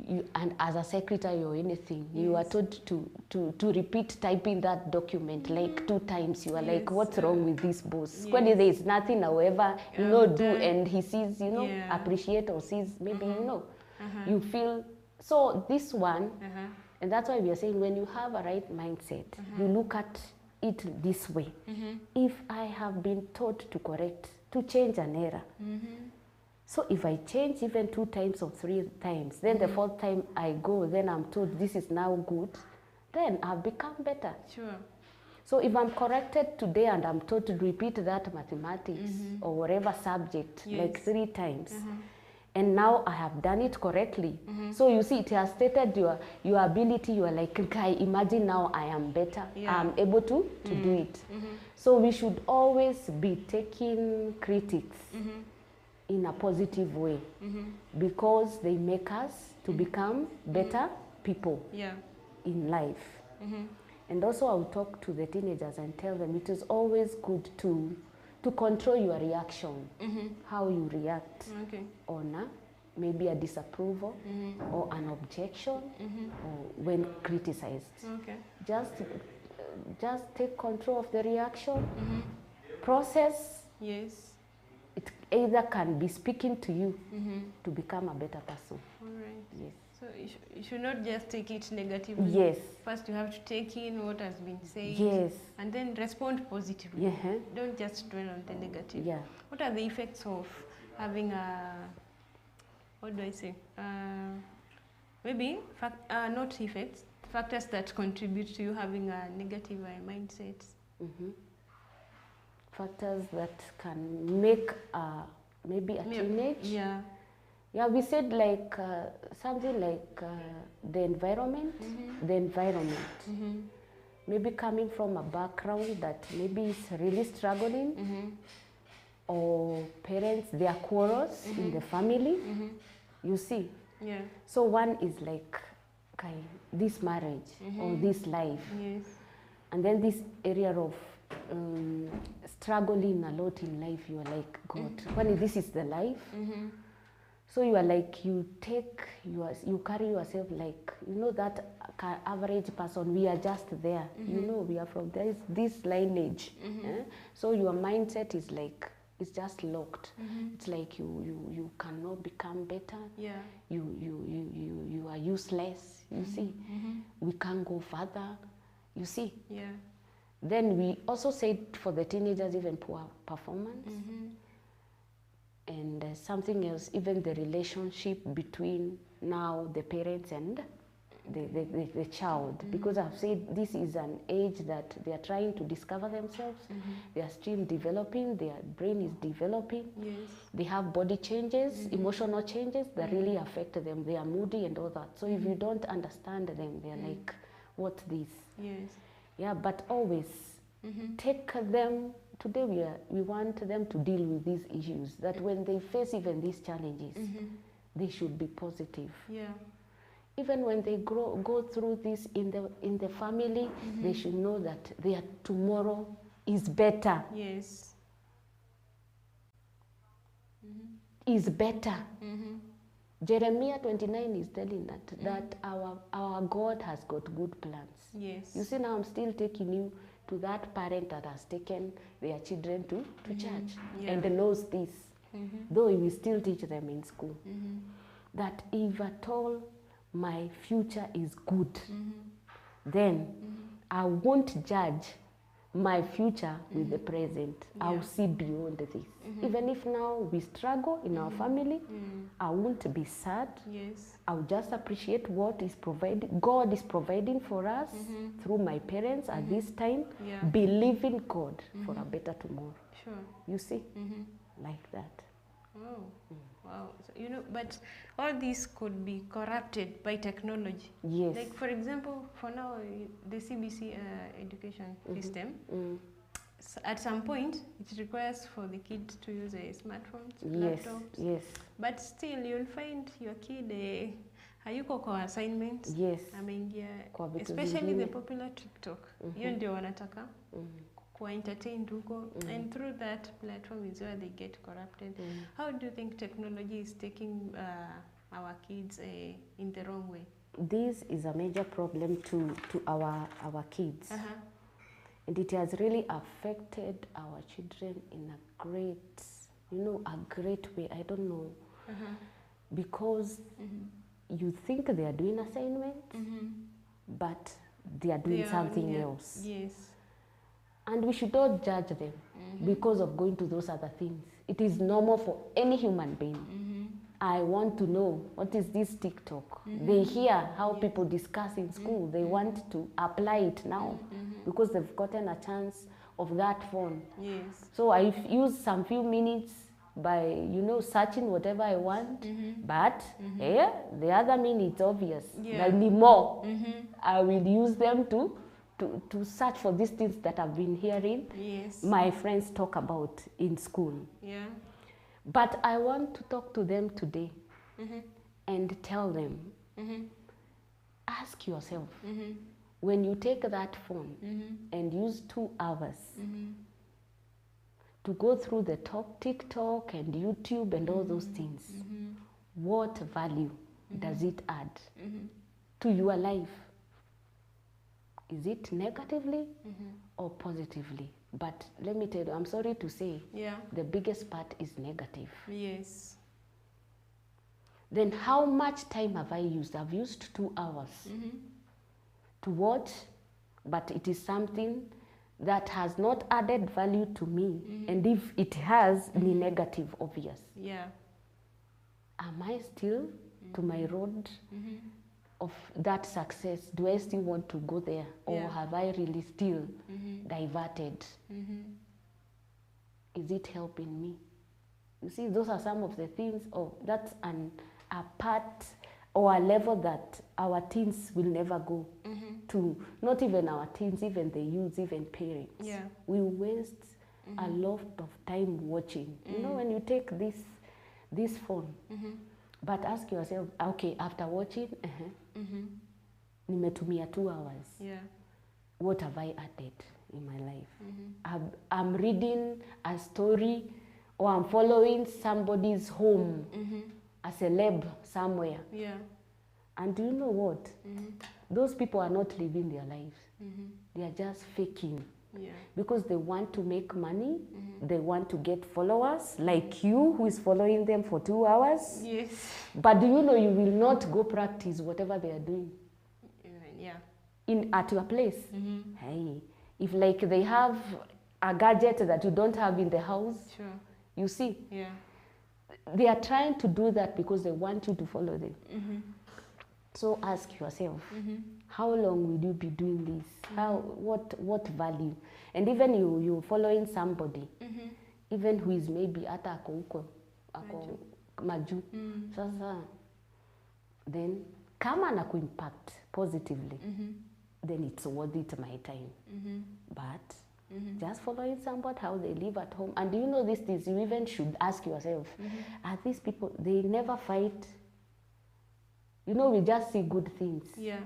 you, and as a secretary or anything, you are told to repeat typing that document like 2 times. You are like, what's wrong with this boss? When there is nothing, however, you know, do, and he sees, you know, appreciate or sees, maybe, you know, you feel, so this one, and that's why we are saying when you have a right mindset, you look at it this way. If I have been taught to correct, to change an error, so if I change even 2 times or 3 times, then the 4th time I go, then I'm told this is now good, then I've become better. Sure. So if I'm corrected today and I'm told to repeat that mathematics or whatever subject like 3 times, and now I have done it correctly. So you see, it has stated your ability. You are like, okay, imagine now I am better. I'm able to do it. So we should always be taking critics in a positive way, because they make us to become better people in life. And also I'll talk to the teenagers and tell them it is always good to control your reaction, how you react on maybe a disapproval or an objection or when criticized. Okay. Just take control of the reaction, process. Yes. It either can be speaking to you to become a better person. All right. Yes. So you should not just take it negatively. Yes. First, you have to take in what has been said. Yes. And then respond positively. Yeah. Don't just dwell on the negative. Yeah. What are the effects of having a, what do I say? Maybe, not effects, factors that contribute to you having a negative mindset. Factors that can make maybe a teenage. Yeah. Yeah, we said like something like the environment. The environment. Maybe coming from a background that maybe is really struggling, or parents, their quarrels in the family. You see. Yeah. So one is like this marriage or this life, Yes. and then this area of struggling a lot in life. You are like, God, when this is the life. So you are like, you carry yourself like, you know, that average person, we are just there. You know, we are from this lineage. So your mindset is like, it's just locked. It's like you cannot become better. Yeah. You are useless. You see, we can't go further. You see. Yeah. Then we also said for the teenagers, even poor performance. And something else, even the relationship between now the parents and the child. Because I've said this is an age that they are trying to discover themselves. They are still developing, their brain is developing. Yes. They have body changes, emotional changes that really affect them. They are moody and all that. So if you don't understand them, they're like, what's this? Yes. Yeah, but always take them. Today we want them to deal with these issues, that when they face even these challenges, they should be positive. Yeah. Even when they go through this in the family, they should know that their tomorrow is better. Yes. Is better. Jeremiah 29 is telling that our God has got good plans. Yes. You see, now I'm still taking you to that parent that has taken their children to church and knows this, though we still teach them in school, that if at all my future is good, then I won't judge my future with the present. I'll see beyond this. Even if now we struggle in our family, I won't be sad. Yes. I'll just appreciate what is provided. God is providing for us through my parents at this time. Yeah. Believe in God for a better tomorrow. Sure. You see, like that. Oh, wow. So, you know, but all these could be corrupted by technology. Yes. Like, for example, for now, the CBC education system, at some point, it requires for the kids to use a smartphone, Yes. laptops. Yes. But still, you'll find your kid hayuko kwa assignments. Yes. Ameingia, Kwa vitu especially zingine. the popular TikTok. Hiyo ndio wanataka kuwa entertained huko, and through that platform is where they get corrupted. How do you think technology is taking our kids in the wrong way? This is a major problem to our kids. And it has really affected our children in a great way. I don't know. Because you think they are doing assignment, but they are doing something else. Yes. And we should not judge them because of going to those other things. It is normal for any human being. I want to know, what is this TikTok? They hear how people discuss in school. They want to apply it now because they've gotten a chance of that phone. Yes. So I use some few minutes by, searching whatever I want. But the other minutes, obvious. Yeah. Like more, I will use them to search for these things that I've been hearing Yes. my friends talk about in school. Yeah. But I want to talk to them today and tell them, ask yourself, when you take that phone and use 2 hours to go through the TikTok and YouTube and all those things, what value does it add to your life? Is it negatively or positively? But let me tell you, I'm sorry to say, Yeah. the biggest part is negative. Yes. Then how much time have I used? I've used 2 hours to watch, but it is something that has not added value to me. And if it has, ni negative, obvious. Yeah. Am I still to my road of that success? Do I still want to go there? Or Yeah. have I really still diverted? Is it helping me? You see, those are some of the things, that's a part or a level that our teens will never go to. Not even our teens, even the youths, even parents. Yeah. We waste a lot of time watching. You know, when you take this phone, but ask yourself, okay, after watching, nimetumia 2 hours. Yeah. What have I added in my life? I'm reading a story, or I'm following somebody's home, a celeb somewhere. Yeah. And do you know what? Those people are not living their lives. They are just faking. Yeah. Because they want to make money, they want to get followers, like you, who is following them for 2 hours. Yes. But do you know you will not go practice whatever they are doing Yeah. at your place? Hey, if like they have a gadget that you don't have in the house, Sure. you see, Yeah. they are trying to do that because they want you to follow them. So ask yourself, how long will you be doing this? What value? And even you following somebody, even who is maybe hata ako huko, ako maju. Sasa, then kama na impact positively, then it's worth it my time. But just following somebody, how they live at home. And do you know these things? You even should ask yourself, are these people, they never fight? You know, we just see good things. Yeah.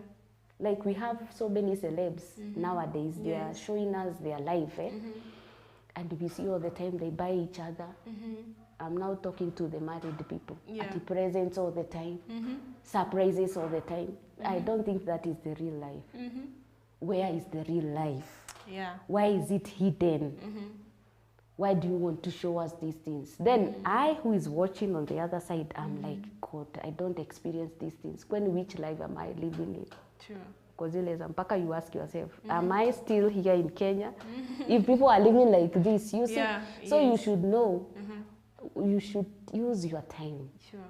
Like we have so many celebs nowadays, they are Yes. showing us their life. And we see all the time they buy each other. I'm now talking to the married people. Yeah. At the presents all the time, surprises all the time. I don't think that is the real life. Where is the real life? Yeah. Why is it hidden? Why do you want to show us these things? Then I, who is watching on the other side, I'm like, God, I don't experience these things. Which life am I living in? Sure. Because mpaka you ask yourself, am I still here in Kenya? If people are living like this, you see. Yeah, So you yes. should know, you should use your time Sure.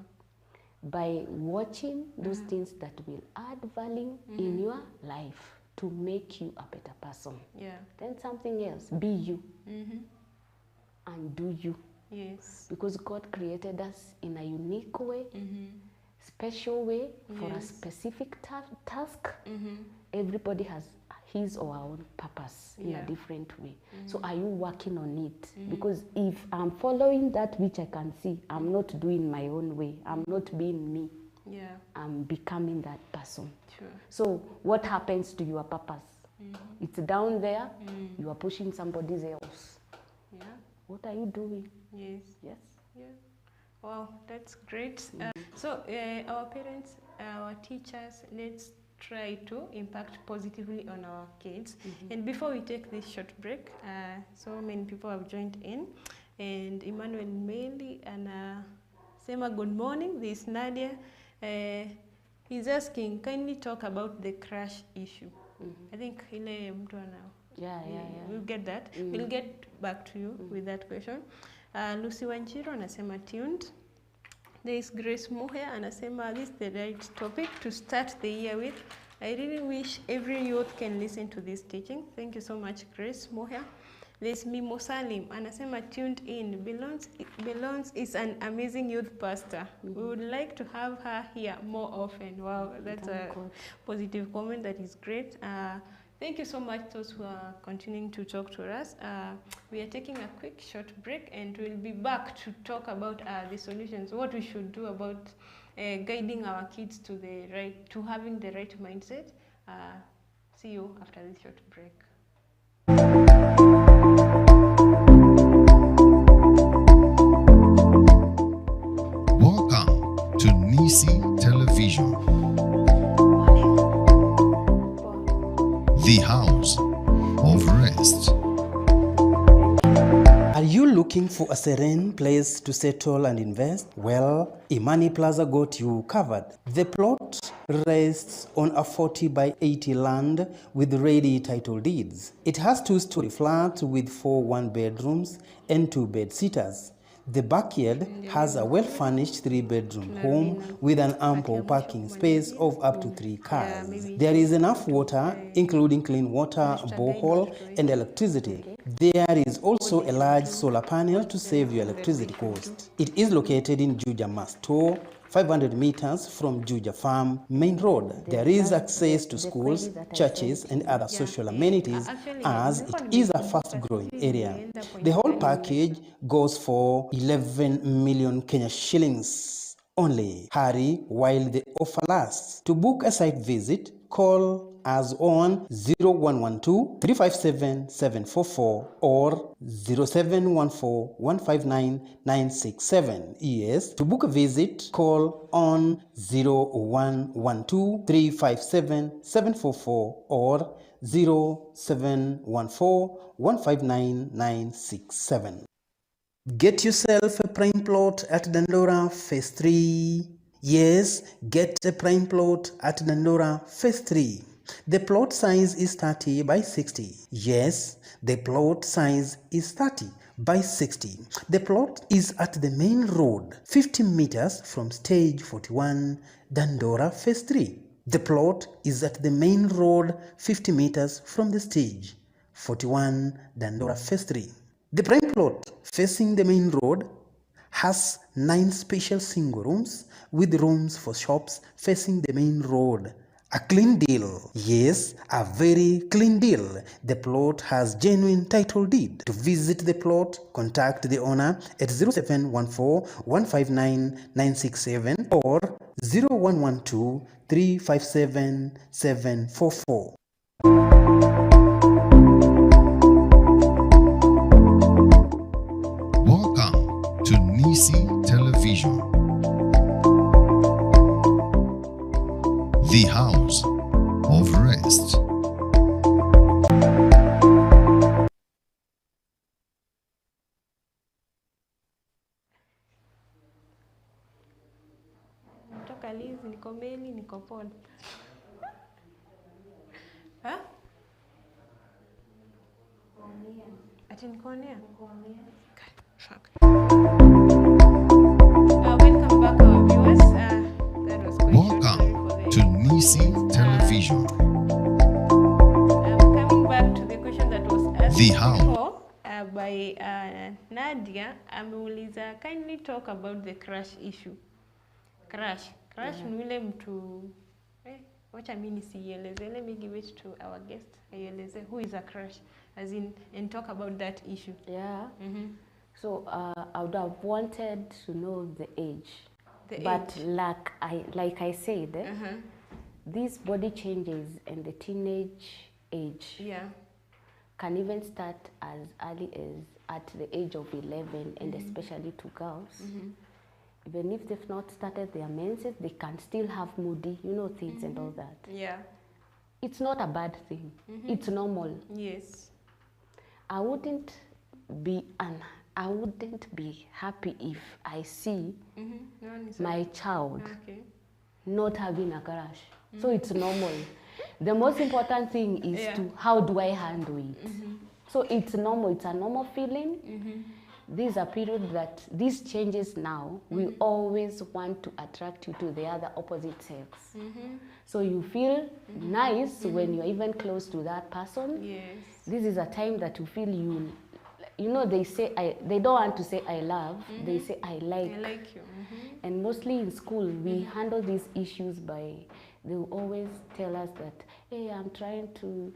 by watching those things that will add value in your life to make you a better person. Yeah. Then something else, be you and do you. Yes. Because God created us in a unique way, special way, for a Yes. specific task. Everybody has his or her own purpose in Yeah. a different way. So are you working on it? Because if I'm following that which I can see, I'm not doing my own way. I'm not being me. Yeah. I'm becoming that person. Sure. So what happens to your purpose? It's down there. You are pushing somebody else. Yeah. What are you doing? Yes. Yes. Yeah. Wow, that's great. So our parents, our teachers, let's try to impact positively on our kids. And before we take this short break, so many people have joined in, and Emmanuel Meli and Sema, good morning. This is Nadia. He's asking, kindly talk about the crush issue. I think ile mtu ana. Yeah. We'll get that. We'll get back to you with that question. Lucy Wanjiro anasema tuned. There is Grace Mohe anasema this is the right topic to start the year with. I really wish every youth can listen to this teaching. Thank you so much, Grace Mohe. There's Mimo Salim anasema tuned in. Belongs is an amazing youth pastor. We would like to have her here more often. Wow, that's a positive comment. That is great. Thank you so much, those who are continuing to talk to us. We are taking a quick short break, and we'll be back to talk about the solutions, what we should do about guiding our kids to having the right mindset. See you after this short break. Welcome to Nisi Television. The House of Rest. Are you looking for a serene place to settle and invest? Well, Imani Plaza got you covered. The plot rests on a 40 by 80 land with ready title deeds. It has 2-story flats with 4 one-bedrooms and 2 bed-sitters. The backyard has a well-furnished 3-bedroom home with an ample parking space of up to 3 cars. There is enough water, including clean water, borehole, and electricity. There is also a large solar panel to save your electricity cost. It is located in Juja Masto, 500 meters from Juja Farm Main Road. There is access to schools, churches, and other social amenities as it is a fast-growing area. The whole package goes for 11 million Kenya shillings only. Hurry while the offer lasts. To book a site visit, call us on 0112 357 744 or 0714 159 967. Yes, to book a visit, call on 0112 357 744 or 0714 159 967. Get yourself a prime plot at Dandora Phase 3. Yes, get a prime plot at Dandora Phase 3. The plot size is 30 by 60. Yes, the plot size is 30 by 60. The plot is at the main road, 50 meters from stage 41, Dandora Phase 3. The plot is at the main road, 50 meters from the stage 41, Dandora Phase 3. The prime plot facing the main road has 9 special single rooms with rooms for shops facing the main road. A clean deal. Yes, a very clean deal. The plot has genuine title deed. To visit the plot, contact the owner at 0714 159 967 or 0112 357 744. Welcome to Nisi Television. The House of Rest. Nitoka Liz, niko Meli, niko Paul. Ha? Ati nikoonea? Fuck. Welcome back our viewers. That was quite short. Sorry for Welcome the- to Nisi Television. Coming back to the question that was asked The how. before by Nadia, ameuliza, kindly talk about the crush issue. Crush ni ule mtu wacha mimi nisieleze. Let me give it to our guest. Aieleze who is a crush, as in, and talk about that issue. Yeah. So I would have wanted to know the age. But age. like I said, these body changes in the teenage age Yeah. can even start as early as at the age of 11, and especially to girls. Even if they've not started their menses, they can still have moody, things and all that. Yeah. It's not a bad thing. It's normal. Yes. I wouldn't be happy if I see No one is my child okay. not having a crush. So it's normal. The most important thing is Yeah. to how do I handle it. So it's normal. It's a normal feeling. These are periods that these changes now will always want to attract you to the other opposite sex. So you feel nice when you're even close to that person. Yes. This is a time that you feel they say they don't want to say I love, they say I like. I like you. And mostly in school, we handle these issues by, they will always tell us that, hey, I'm trying to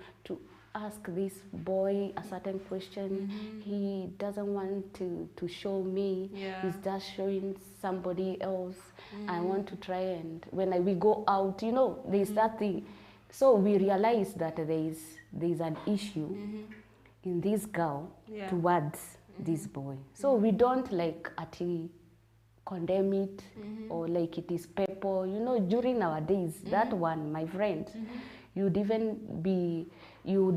ask this boy a certain question. He doesn't want to show me. Yeah. He's just showing somebody else. I want to try, and when we go out, there's that thing. So we realize that there's an issue in this girl Yeah. towards this boy. So we don't condemn it or like it is pepper. You know, during our days, that one, my friend, you'd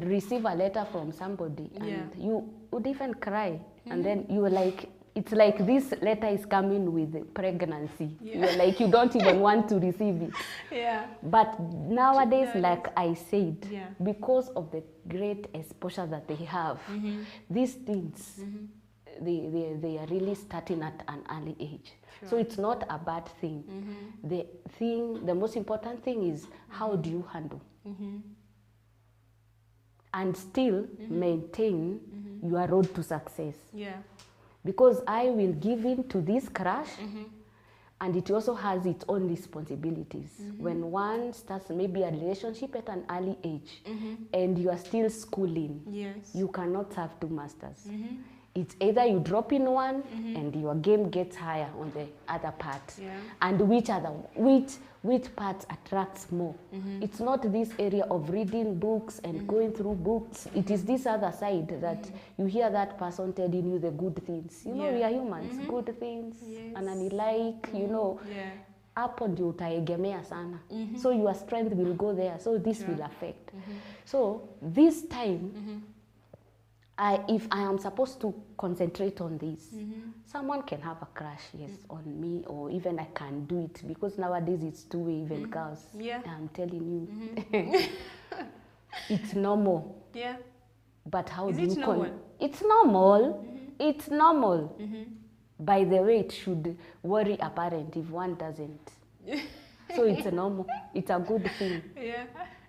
receive a letter from somebody and you would even cry. And then you were like, it's like this letter is coming with pregnancy. You're like, you don't even want to receive it. But nowadays, like I said, because of the great exposure that they have, these things, they are really starting at an early age. So it's not a bad thing. The most important thing is how do you handle and still maintain your road to success. Because I will give in to this crush, and it also has its own responsibilities. When one starts maybe a relationship at an early age, and you are still schooling, you cannot serve two masters. It's either you drop in one and your game gets higher on the other part. And which part attracts more? It's not this area of reading books and going through books. It is this other side that you hear that person telling you the good things. You know, we are humans, good things, and like, you know, hapo ndio utaegemea sana. So your strength will go there. So this will affect. So this time, if I am supposed to concentrate on this, someone can have a crush, on me, or even I can do it, because nowadays it's two-way, even girls. I'm telling you, it's normal. But how do you it's normal. It's normal. By the way, it should worry a parent if one doesn't. So it's a normal. It's a good thing.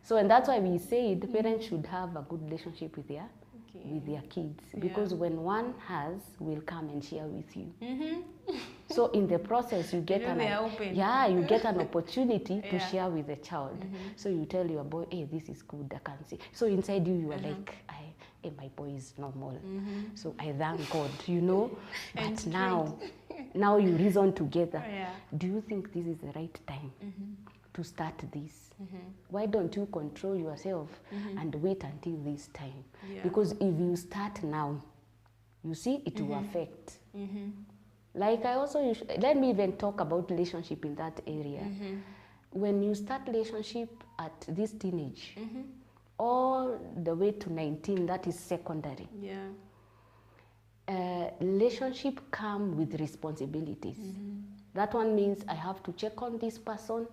So, and that's why we said parents should have a good relationship with their kids, because when one has, will come and share with you. So in the process, you get you get an opportunity to share with the child. So you tell your boy, hey, this is good, I can see. So inside you, you are like, hey, my boy is normal. So I thank God, you know. But now you reason together. Do you think this is the right time to start this? Why don't you control yourself and wait until this time? Because if you start now, you see, it will affect. Like I also, let me even talk about relationship in that area. When you start relationship at this teenage, all the way to 19, that is secondary. Relationship come with responsibilities. That one means I have to check on this person.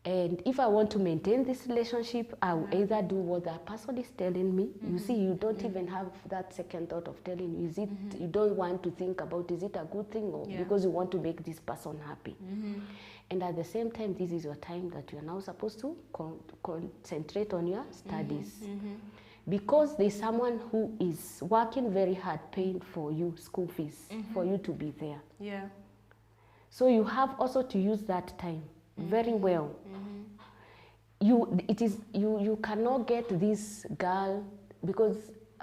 And if I want to maintain this relationship, I will either do what that person is telling me. You see, you don't even have that second thought of telling you, is it, you don't want to think about, is it a good thing, or because you want to make this person happy. And at the same time, this is your time that you are now supposed to concentrate on your studies. Because there's someone who is working very hard, paying for you school fees, for you to be there. So you have also to use that time very well. You cannot get this girl, because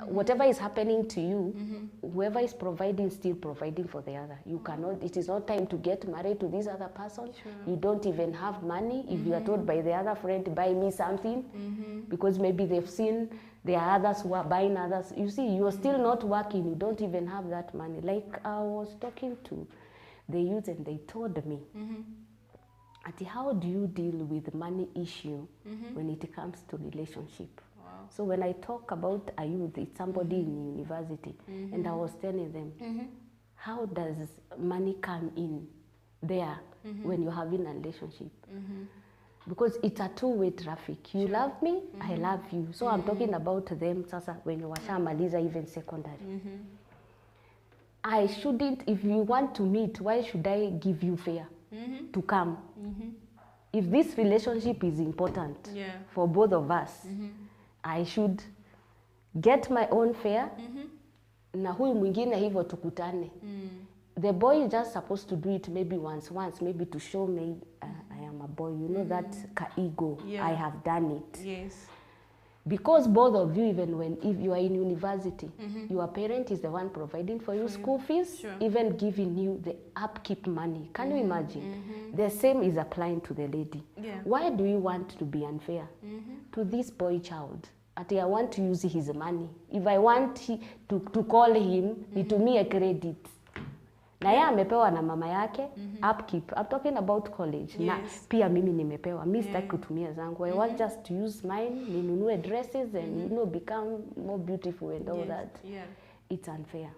whatever is happening to you, whoever is providing, still providing for the other. You cannot, it is not time to get married to this other person. You don't even have money. If you are told by the other friend, buy me something, because maybe they've seen there are others who are buying others. You see, you are still not working. You don't even have that money. Like I was talking to the youth and they told me, how do you deal with money issue when it comes to relationship? So when I talk about a youth, it's somebody in university, and I was telling them, how does money come in there when you're having a relationship? Because it's a two-way traffic. You love me, I love you. So I'm talking about them sasa when you washamaliza even secondary. I shouldn't, if you want to meet, why should I give you fare to come? If this relationship is important for both of us, I should get my own fare, na huyu mwingine hivyo tukutane. The boy is just supposed to do it maybe once, maybe to show me I am a boy. You know that ego, I have done it. Because both of you, even if you are in university, your parent is the one providing for you school fees, even giving you the upkeep money. Can you imagine? The same is applying to the lady. Why do you want to be unfair to this boy child? I want to use his money. If I want to call him, to me a credit. Na yeye amepewa na mama yake upkeep. I'm talking about college. Na Yes. pia mimi nimepewa. Mimi sitaki kutumia zangu. I want just to use mine, ninunue dresses and become more beautiful and all that. Yeah. It's unfair.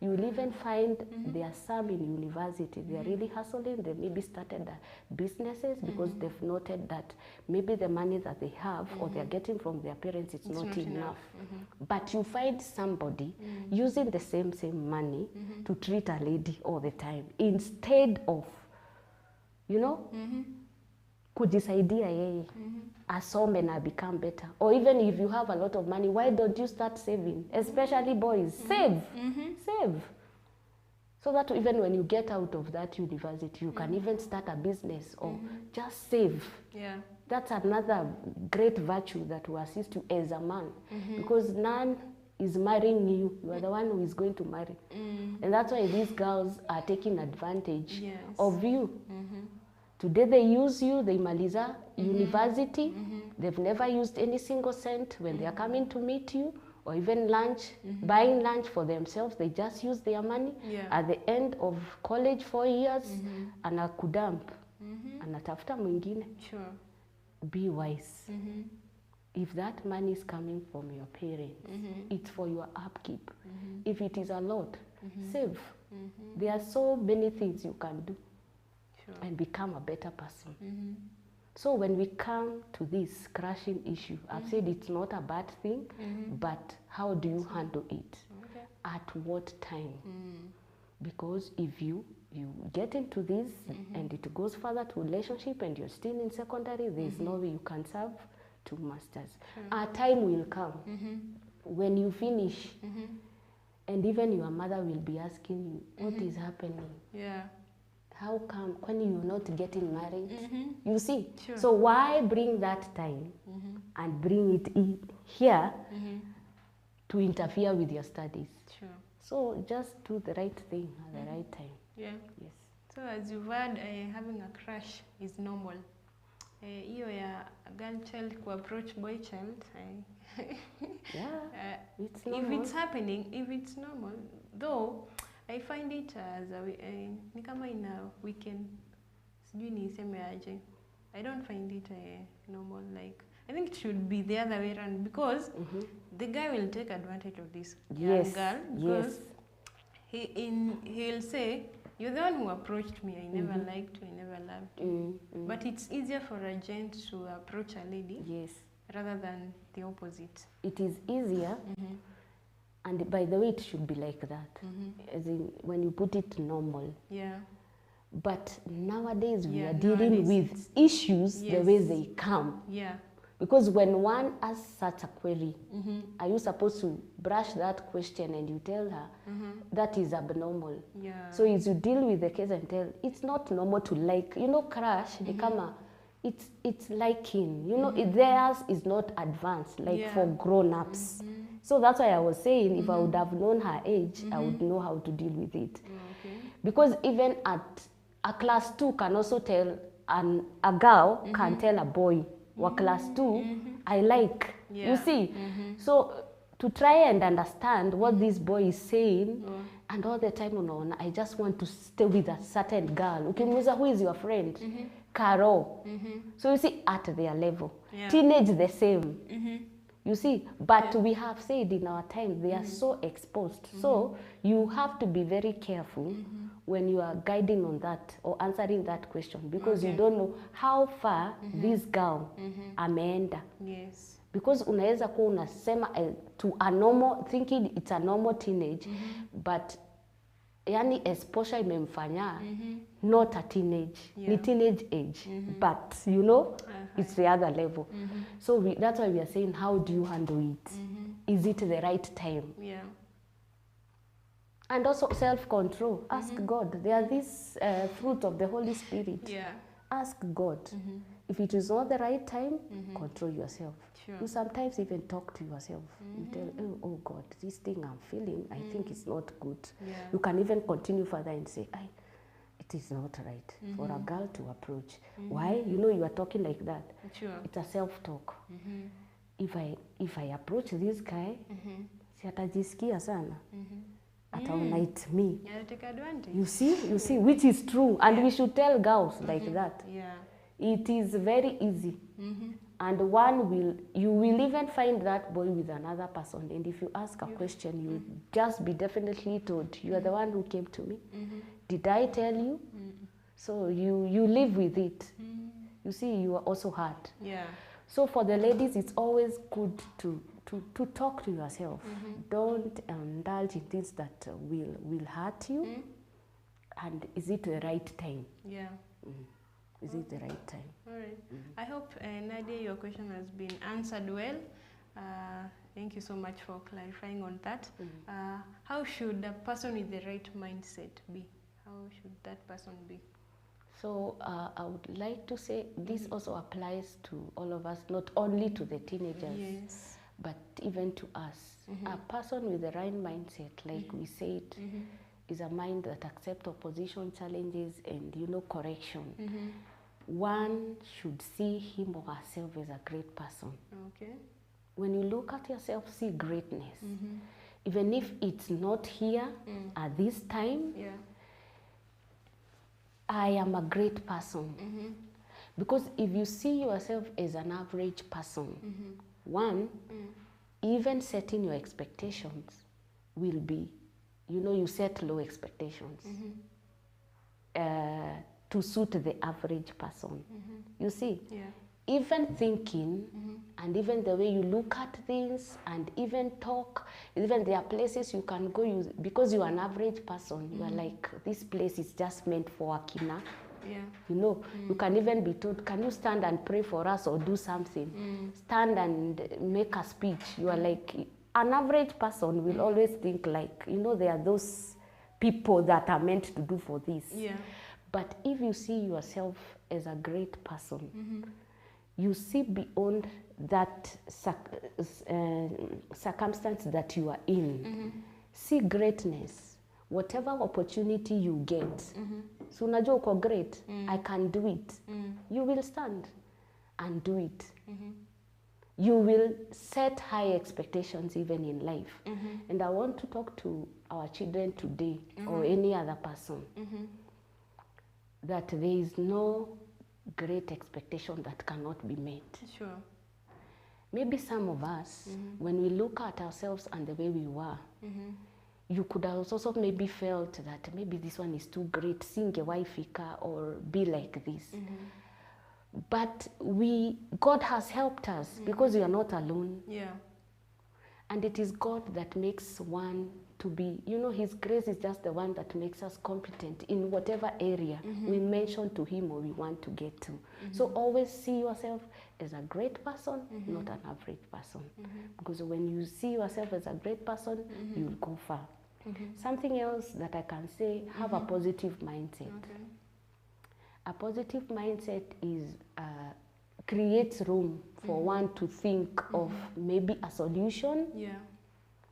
You will even find there are some in university, they are really hustling, they maybe started businesses because they've noted that maybe the money that they have or they're getting from their parents it's not enough. But you find somebody using the same money to treat a lady all the time instead of, you know, kujisaidia yeye asome na become better. Or even if you have a lot of money, why don't you start saving? Especially boys, save. So that even when you get out of that university, you can even start a business or just save. Yeah. That's another great virtue that will assist you as a man. Because none is marrying you. You are the one who is going to marry. And that's why these girls are taking advantage of you. Today they use you, they maliza university, they've never used any single cent when they are coming to meet you, or even lunch, buying lunch for themselves, they just use their money. At the end of college 4 years, anakudump, anatafuta mwingine. Sure. Be wise. If that money is coming from your parents, it's for your upkeep. If it is a lot, save. There are so many things you can do. And become a better person. So when we come to this crashing issue, I've said it's not a bad thing, but how do you handle it? At what time? Because if you get into this and it goes further to relationship and you're still in secondary, there's no way you can serve two masters. A time will come when you finish and even your mother will be asking you, what is happening? Yeah. How come when you're not getting married? You see? So why bring that time and bring it in here to interfere with your studies? Sure. So just do the right thing at the right time. Yeah. Yes. So as you've heard, having a crush is normal. Hiyo ya girl child approach boy child. Yeah, it's If normal. it's happening, if it's normal, though I find it as a ni kama ina weekend. Sijui niseme aje. I don't find it normal. Like I think it should be the other way around because the guy will take advantage of this young girl because he'll say, you're the one who approached me. I never liked you. I never loved you. But it's easier for a gent to approach a lady rather than the opposite. It is easier. And by the way, it should be like that. As in, when you put it normal. Yeah. But nowadays we are dealing with issues the way they come. Yeah. Because when one asks such a query, are you supposed to brush that question and you tell her that is abnormal? Yeah. So as you deal with the case and tell, it's not normal to like, you know, crush, become a, it's liking, you know, theirs is not advanced, like for grown-ups. So that's why I was saying, if I would have known her age, I would know how to deal with it. Because even at a class 2 can also tell, a girl can tell a boy, wa class 2, I like. You see? So to try and understand what this boy is saying, and all the time, unaona, I just want to stay with a certain girl. Ukimuuliza, who is your friend? Carol. So you see, at their level. Teenage the same. You see, but we have said in our time, they are so exposed. So you have to be very careful when you are guiding on that or answering that question because you don't know how far this girl ameenda. Yes. Because unaweza kuwa unasema to a normal, thinking it's a normal teenage, but yani exposure imemfanya not a teenage, ni teenage age, but you know, it's the other level. So that's why we are saying, how do you handle it? Is it the right time? Yeah. And also self-control. Ask God. There are these fruit of the Holy Spirit. Yeah. Ask God. If it is not the right time, control yourself. Sure. You sometimes even talk to yourself. You tell, oh God, this thing I'm feeling, I think it's not good. Yeah. You can even continue further and say, it is not right for a girl to approach. Why? You know, you are talking like that. Sure. It's a self-talk. If I approach this guy, si atajisikia sana. ataona it's me. Yeah, take advantage. You see, which is true. And we should tell girls like that. Yeah. It is very easy. And you will even find that boy with another person. And if you ask a question, you will just be definitely told, you are the one who came to me. Did I tell you? So you live with it. You see, you are also hurt. Yeah. So for the ladies, it's always good to talk to yourself. Don't indulge in things that will hurt you. And is it the right time? Yeah. Is it the right time? All right. I hope, Nadia, your question has been answered well. Thank you so much for clarifying on that. How should a person with the right mindset be? How should that person be? So I would like to say this also applies to all of us, not only to the teenagers, Yes. but even to us. A person with the right mindset, like we said, is a mind that accepts opposition, challenges, and correction. One should see him or herself as a great person. Okay. When you look at yourself, see greatness. Even if it's not here at this time, Yeah. I am a great person. Because if you see yourself as an average person, one, even setting your expectations will be, you set low expectations to suit the average person. You see, Yeah. even thinking and even the way you look at things and even talk, even there are places you can go, because you are an average person, you are like, this place is just meant for Akina. Yeah. You can even be told, can you stand and pray for us or do something? Stand and make a speech. You are like, an average person will always think like, there are those people that are meant to do for this. Yeah. But if you see yourself as a great person, you see beyond that circumstance that you are in. See greatness. Whatever opportunity you get, so unajua uko great, I can do it. You will stand and do it. You will set high expectations even in life. And I want to talk to our children today or any other person that there is no great expectation that cannot be met. Sure. Maybe some of us, when we look at ourselves and the way we were, you could have also maybe felt that maybe this one is too great, singewahifika or be like this. But God has helped us because we are not alone. Yeah. And it is God that makes one to be, His grace is just the one that makes us competent in whatever area we mention to Him or we want to get to. So always see yourself as a great person, not an average person. Because when you see yourself as a great person, you'll go far. Something else that I can say, have a positive mindset. Okay. A positive mindset is creates room for one to think of maybe a solution. Yeah.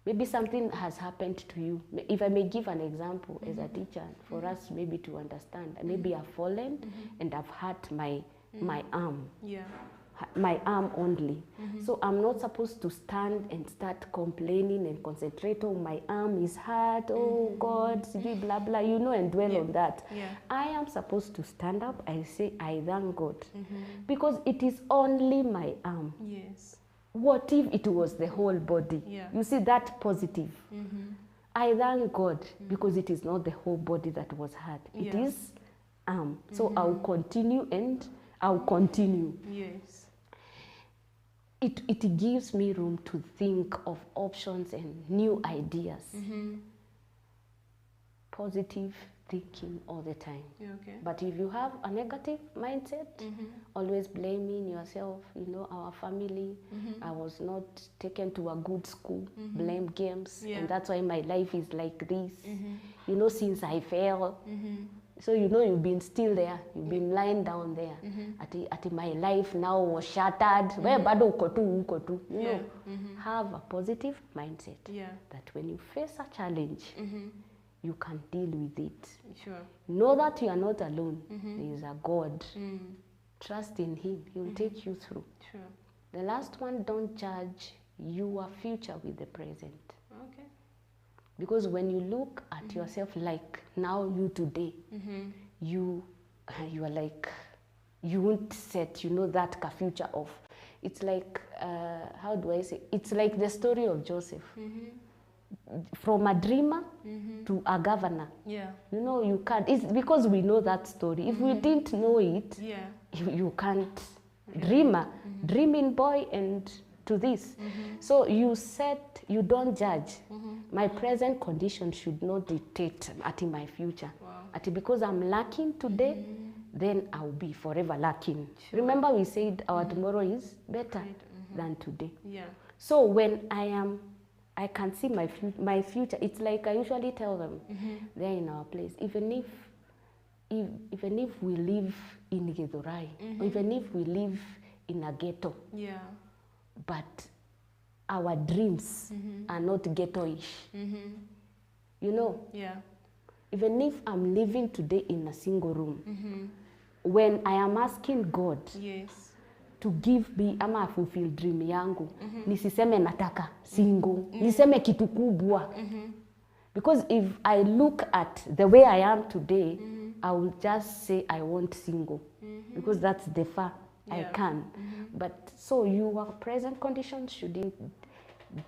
Maybe something has happened to you. If I may give an example as a teacher, for us maybe to understand, maybe I've fallen and I've hurt my arm. Yeah. My arm only. So I'm not supposed to stand and start complaining and concentrate, oh, my arm is hurt, oh God, blah, blah, and dwell on that. Yeah. I am supposed to stand up and say, I thank God. Because it is only my arm. Yes. What if it was the whole body? Yeah. You see that positive. I thank God because it is not the whole body that was hurt. It Yeah. is arm. So I'll continue and I'll continue. Yes. It gives me room to think of options and new ideas. Positive thinking all the time. Okay. But if you have a negative mindset, always blaming yourself, our family, I was not taken to a good school, blame games, Yeah. and that's why my life is like this. Since I fell. So you've been still there, you've been lying down there. At my life now was shattered. Where bado uko tu. Have a positive mindset. Yeah. That when you face a challenge, you can deal with it. Sure. Know that you are not alone. There is a God. Trust in Him. He will take you through. Sure. The last one, don't judge your future with the present. Okay. Because when you look at yourself, like now you today, you are like, you won't set, you know, that future of. It's like, how do I say? It's like the story of Joseph. From a dreamer to a governor. Yeah. You know, you can't. It's because we know that story. If we didn't know it, Yeah. you can't. Dreamer, dreaming boy, and to this. So you said you don't judge. My present condition should not dictate at my future. Wow. At because I'm lacking today, then I'll be forever lacking. Remember we said our tomorrow is better than today. Yeah. So when I can see my future. It's like I usually tell them, they're in our place. Even if we live in Githurai, even if we live in a ghetto, Yeah. but our dreams are not ghettoish. You know, Yeah. even if I'm living today in a single room, when I am asking God Yes. to give me ama fulfill dream yangu, nisiseme nataka single, niseme kitu kubwa. Because if I look at the way I am today, I will just say I want single. Because that's the far I Yeah. can. But so your present conditions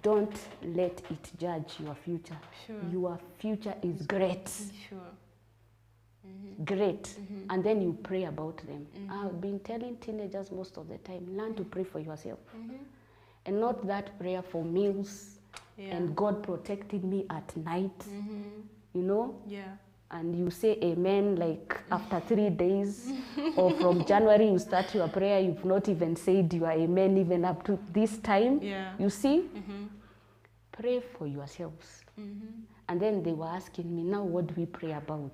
don't let it judge your future. Sure. Your future is great. Sure. Great. And then you pray about them. I've been telling teenagers most of the time, learn to pray for yourself. And not that prayer for meals Yeah. and God protected me at night, you know, Yeah. and you say amen like after 3 days, or from January you start your prayer, you've not even said your amen even up to this time. Yeah. You see, pray for yourselves. And then they were asking me, now what do we pray about?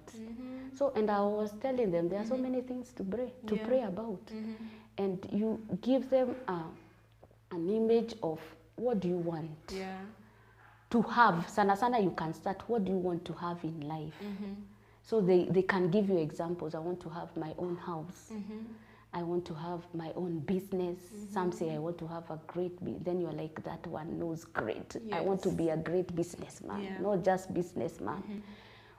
So, and I was telling them, there are so many things to pray about. And you give them an image of what do you want Yeah. to have. Sana sana you can start, what do you want to have in life? So they can give you examples. I want to have my own house. I want to have my own business. Some say I want to have a great then you're like, that one knows great. I want to Yes. be a great businessman, Yeah. not just businessman.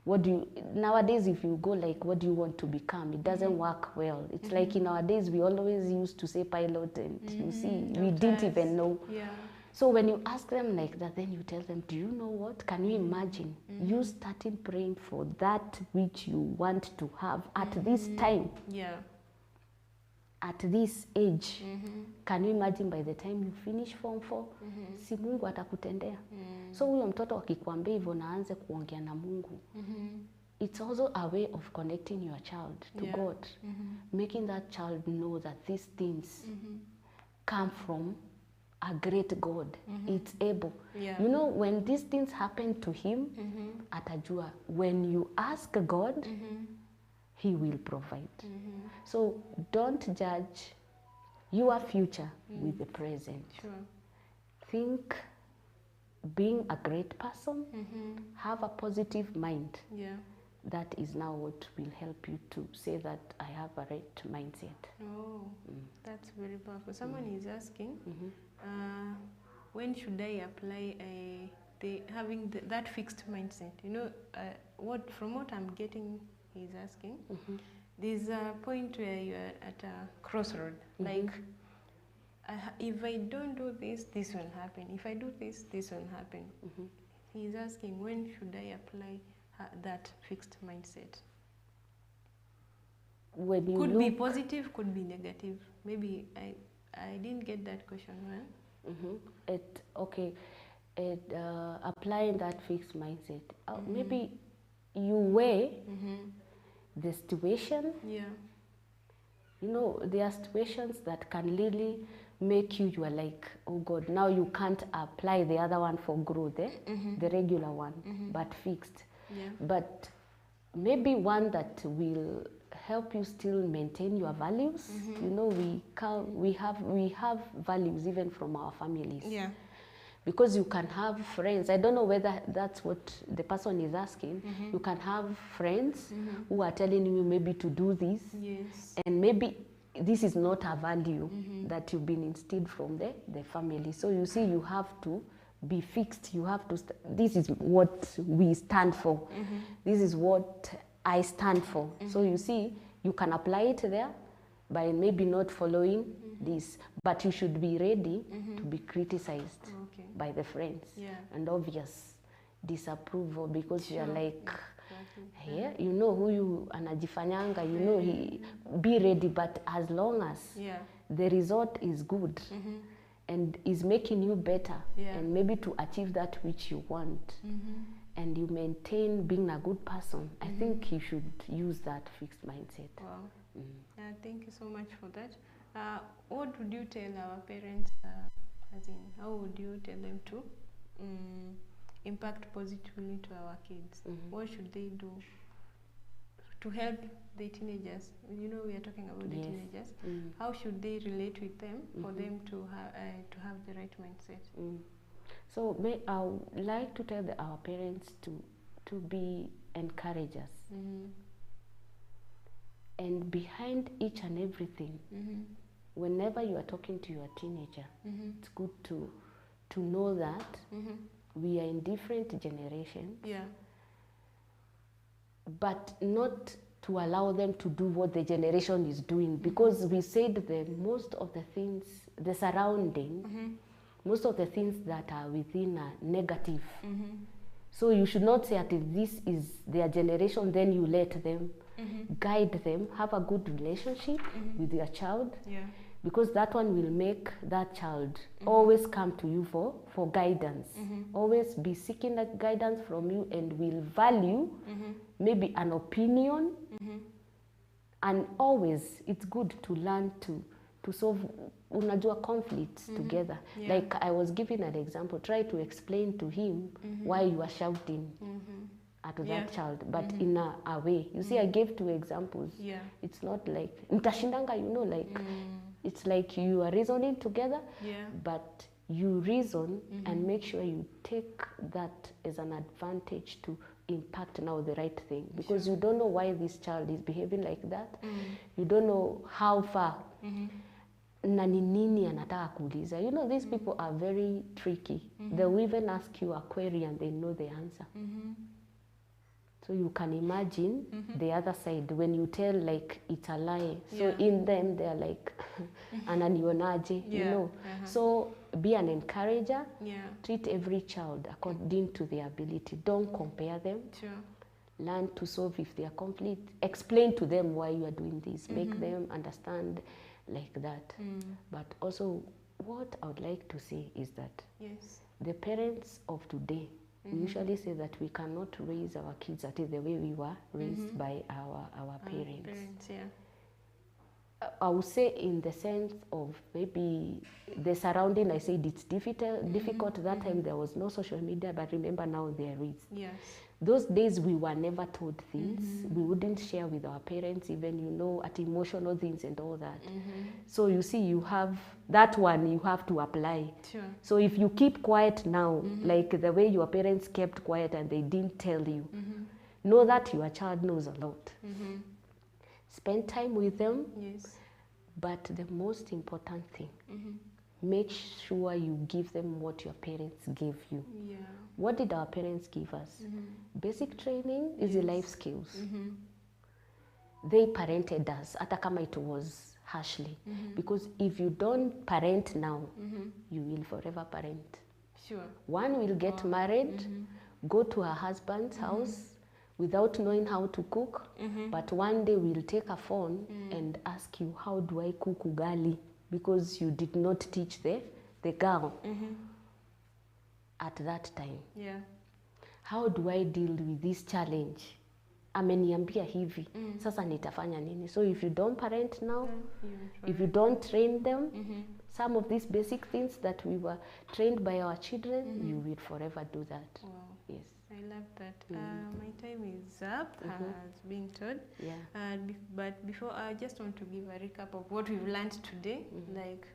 What do you nowadays, if you go like, what do you want to become? It doesn't work well. It's like in our days we always used to say pilot, and you see, we didn't even know. Yeah. So when you ask them like that, then you tell them, do you know what? Can you imagine you starting praying for that which you want to have at this time, Yeah. at this age? Can you imagine by the time you finish form 4, si Mungu atakutendea? So huyo mtoto akikwambia hivyo na aanze kuongea na Mungu, it's also a way of connecting your child to Yeah. God, making that child know that these things come from a great God. It's able. Yeah. You know, when these things happen to him, atajua. When you ask God, he will provide. So don't judge your future with the present. Sure. Think being a great person, have a positive mind. Yeah. That is now what will help you to say that I have a right mindset. Oh, that's very powerful. Someone is asking, when should I apply having that fixed mindset? You know, from what I'm getting, he's asking, there's a point where you're at a crossroad. Like, if I don't do this, this will happen. If I do this, this will happen. He's asking, when should I apply that fixed mindset? When you Could look, be positive, could be negative. Maybe I didn't get that question well. Applying that fixed mindset, maybe you weigh the situation. Yeah. You know, there are situations that can really make you are like, oh God, now you can't apply the other one for growth, the regular one, but fixed. Yeah. But maybe one that will help you still maintain your values. You know, we have values even from our families. Yeah. Because you can have friends. I don't know whether that's what the person is asking. You can have friends who are telling you maybe to do this, Yes. and maybe this is not a value that you've been instilled from the family. So you see, you have to be fixed. You have to, this is what we stand for. This is what I stand for. So you see, you can apply it there by maybe not following this, but you should be ready to be criticized by the friends and obvious disapproval, because you're like, yeah, you know who you anajifanyanga, you know, be ready, but as long as the result is good and is making you better and maybe to achieve that which you want, and you maintain being a good person, I think you should use that fixed mindset. Wow. Thank you so much for that. What would you tell our parents, as in, how would you tell them to impact positively to our kids? What should they do to help the teenagers? You know, we are talking about the teenagers. How should they relate with them for them to have the right mindset? So I would like to tell our parents to be encouragers. And behind each and everything, whenever you are talking to your teenager, it's good to know that we are in different generations, but not to allow them to do what the generation is doing, because we said that most of the things, the surrounding, most of the things that are within are negative. So you should not say that this is their generation, then you let them, guide them, have a good relationship with your child, because that one will make that child always come to you for guidance, always be seeking that guidance from you, and will value maybe an opinion. And always it's good to learn to solve unajua conflicts together. Like I was giving an example, try to explain to him why you are shouting at that child, but in a way. You see, I gave 2 examples. It's not like mtashindanga, you know, like it's like you are reasoning together, but you reason and make sure you take that as an advantage to impact now the right thing, because you don't know why this child is behaving like that. You don't know how far na ni nini anataka kuuliza. You know, these people are very tricky. They will even ask you a query and they know the answer. So you can imagine the other side when you tell like it's a lie. So in them they're like ananionaje, you know. So be an encourager. Treat every child according to their ability. Don't compare them. Learn to solve if they are conflict. Explain to them why you are doing this. Make them understand like that. But also what I would like to say is that the parents of today, we usually say that we cannot raise our kids at the way we were raised by our parents. I would say in the sense of maybe the surrounding, I said it's difficult. That time there was no social media, but remember now there is. Those days we were never told things. We wouldn't share with our parents even, you know, at emotional things and all that. So you see, you have that one, you have to apply. So if you keep quiet now, like the way your parents kept quiet and they didn't tell you, know that your child knows a lot. Spend time with them, but the most important thing, make sure you give them what your parents gave you. What did our parents give us? Basic training, easy life skills. They parented us, hata kama it was harshly. Because if you don't parent now, you will forever parent. One will get married, go to her husband's house without knowing how to cook, but one day will take a phone and ask you, how do I cook ugali? Because you did not teach the girl at that time. How do I deal with this challenge? Ameniambia hivi, sasa nitafanya nini? So if you don't parent now, if you don't train them, some of these basic things that we were trained by our children, you will forever do that. Yes. I love that. My time is up, as being told. But before, I just want to give a recap of what we've learned today. Like,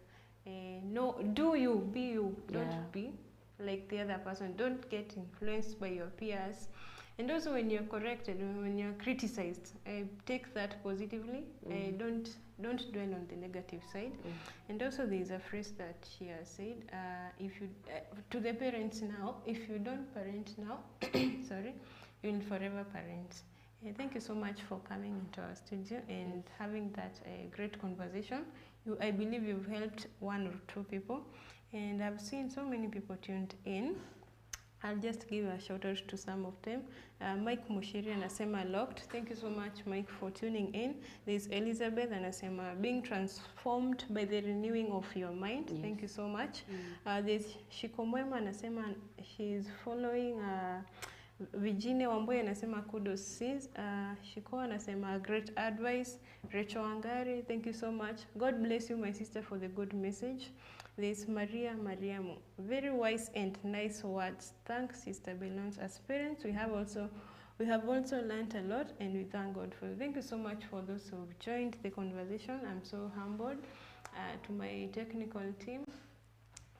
no, do you, be you. Don't be like the other person. Don't get influenced by your peers. And also when you're corrected, when you're criticized, take that positively. Don't dwell on the negative side. And also there is a phrase that she has said, if you to the parents now, if you don't parent now, sorry, you will forever parent. Thank you so much for coming into our studio and having that great conversation. I believe you've helped one or two people, and I've seen so many people tuned in. I'll just give a shout out to some of them. Mike Mushiri anasema locked. Thank you so much, Mike, for tuning in. There's Elizabeth anasema being transformed by the renewing of your mind. Yes. Thank you so much. There's Shikomwema anasema she's following Virginia Wamboye anasema kudos sis. Shiko anasema great advice. Rachel Angari, thank you so much. God bless you, my sister, for the good message. There's Maria Mariamu, very wise and nice words. Thanks, Sister Belons. As parents, we have also learned a lot, and we thank God for it. Thank you so much for those who've joined the conversation. I'm so humbled. To my technical team,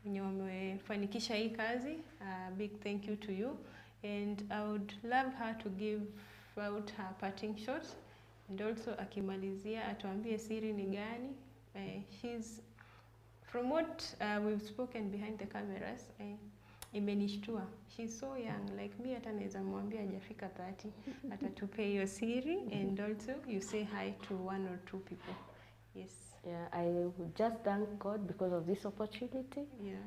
wenye wamefanikisha hii kazi, big thank you to you. And I would love her to give out her parting shot, and also akimalizia atuambie siri ni gani. She's from what we've spoken behind the cameras, imenishtua. She's so young, like me, hata naweza mwambia hajafika 30, atatupe hiyo siri. And also you say hi to one or two people. Yes. Yeah, I would just thank God because of this opportunity. Yeah.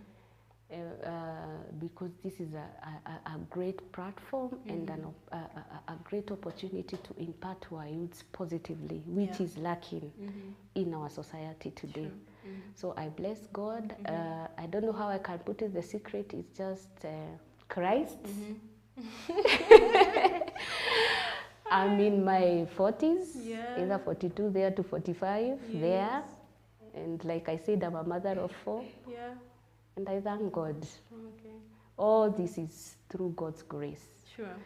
Because this is a great platform and a great opportunity to impart to our youths positively, which is lacking in our society today. Sure. So I bless God. I don't know how I can put it. The secret is just Christ. I'm in my 40s, either 42 there to 45 there. And like I said, I'm a mother of 4. Yeah. And I thank God. Okay. All this is through God's grace. Sure.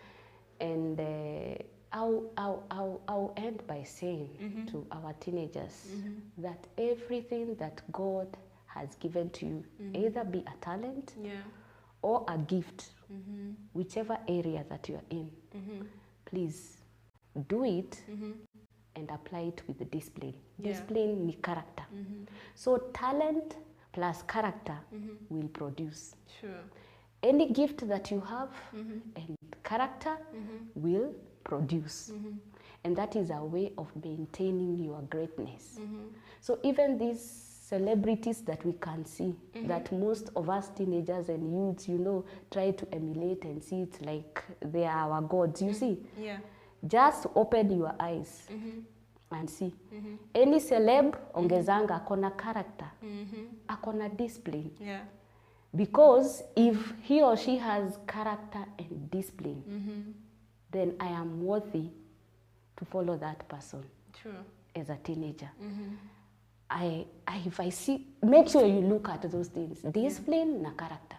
And I'll end by saying to our teenagers that everything that God has given to you, either be a talent or a gift, whichever area that you are in, please do it and apply it with the discipline. Discipline ni character. So talent plus character will produce. Sure. Any gift that you have and character will produce. And that is a way of maintaining your greatness. So even these celebrities that we can see, that most of us teenagers and youths, you know, try to emulate and see it like they are our gods, you see? Yeah. Just open your eyes and see. Any celeb, ongezanga, akona character, akona discipline. Yeah. Because if he or she has character and discipline, then I am worthy to follow that person. True. As a teenager. If I see, make sure you look at those things. Discipline na character.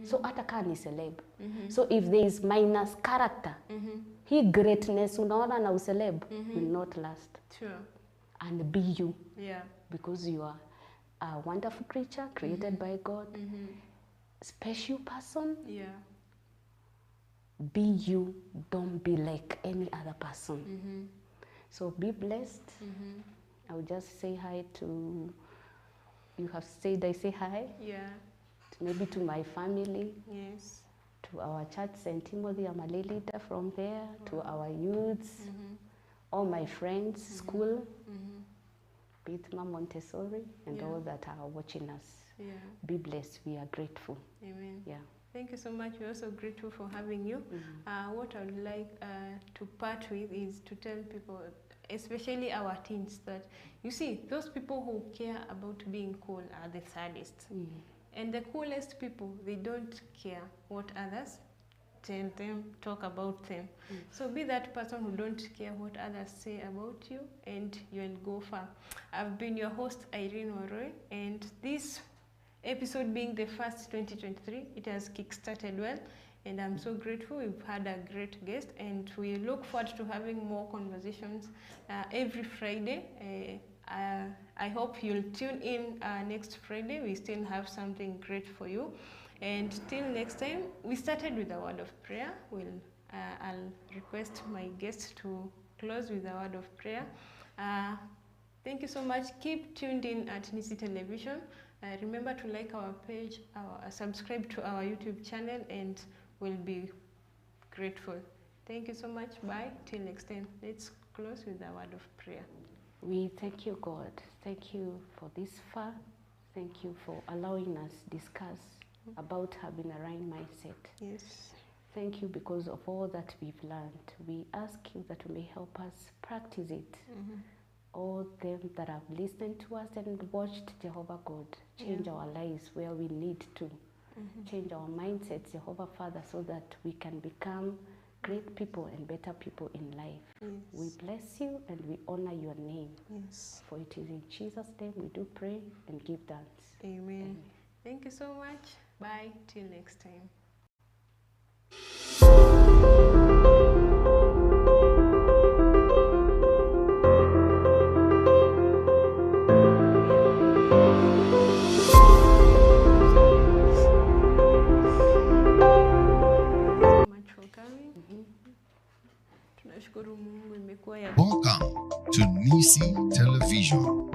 So ataka ni celeb. So if there is minus character, he greatness unaona na uceleb will not last. Sure. And be you. Yeah. Because you are a wonderful creature created by God. Special person. Yeah. Be you. Don't be like any other person. So be blessed. I will just say hi to, you have said I say hi. Yeah. Maybe to my family. Yes. To our church, St. Timothy, I'm a lay leader from there. To our youths, all my friends, school, Bitma Montessori, and all that are watching us. Yeah. Be blessed. We are grateful. Amen. Yeah. Thank you so much. We're also grateful for having you. What I would like to part with is to tell people, especially our teens, that you see, those people who care about being cool are the saddest. And the coolest people, they don't care what others tell them, talk about them. So be that person who don't care what others say about you, and you'll go far. I've been your host, Irene Waroi, and this episode being the first 2023, it has kick-started well, and I'm so grateful. We've had a great guest, and we look forward to having more conversations every Friday. I hope you'll tune in next Friday. We still have something great for you. And till next time, we started with a word of prayer. We'll I'll request my guest to close with a word of prayer. Thank you so much. Keep tuned in at Nisi Television. Remember to like our page, subscribe to our YouTube channel, and we'll be grateful. Thank you so much. Bye. Till next time. Let's close with a word of prayer. We thank you, God. Thank you for this far. Thank you for allowing us discuss about having a right mindset. Yes. Thank you because of all that we've learned. We ask you that you may help us practice it. All them that have listened to us and watched, Jehovah God, change our lives where we need to. Change our mindsets, Jehovah Father, so that we can become great people and better people in life. Yes. We bless you and we honor your name. Yes. For it is in Jesus' name we do pray and give thanks. Amen. Thank you so much. Bye. Till next time. Much for coming. Tunashukuru Mungu imekuwa ya Welcome to Nisi Television.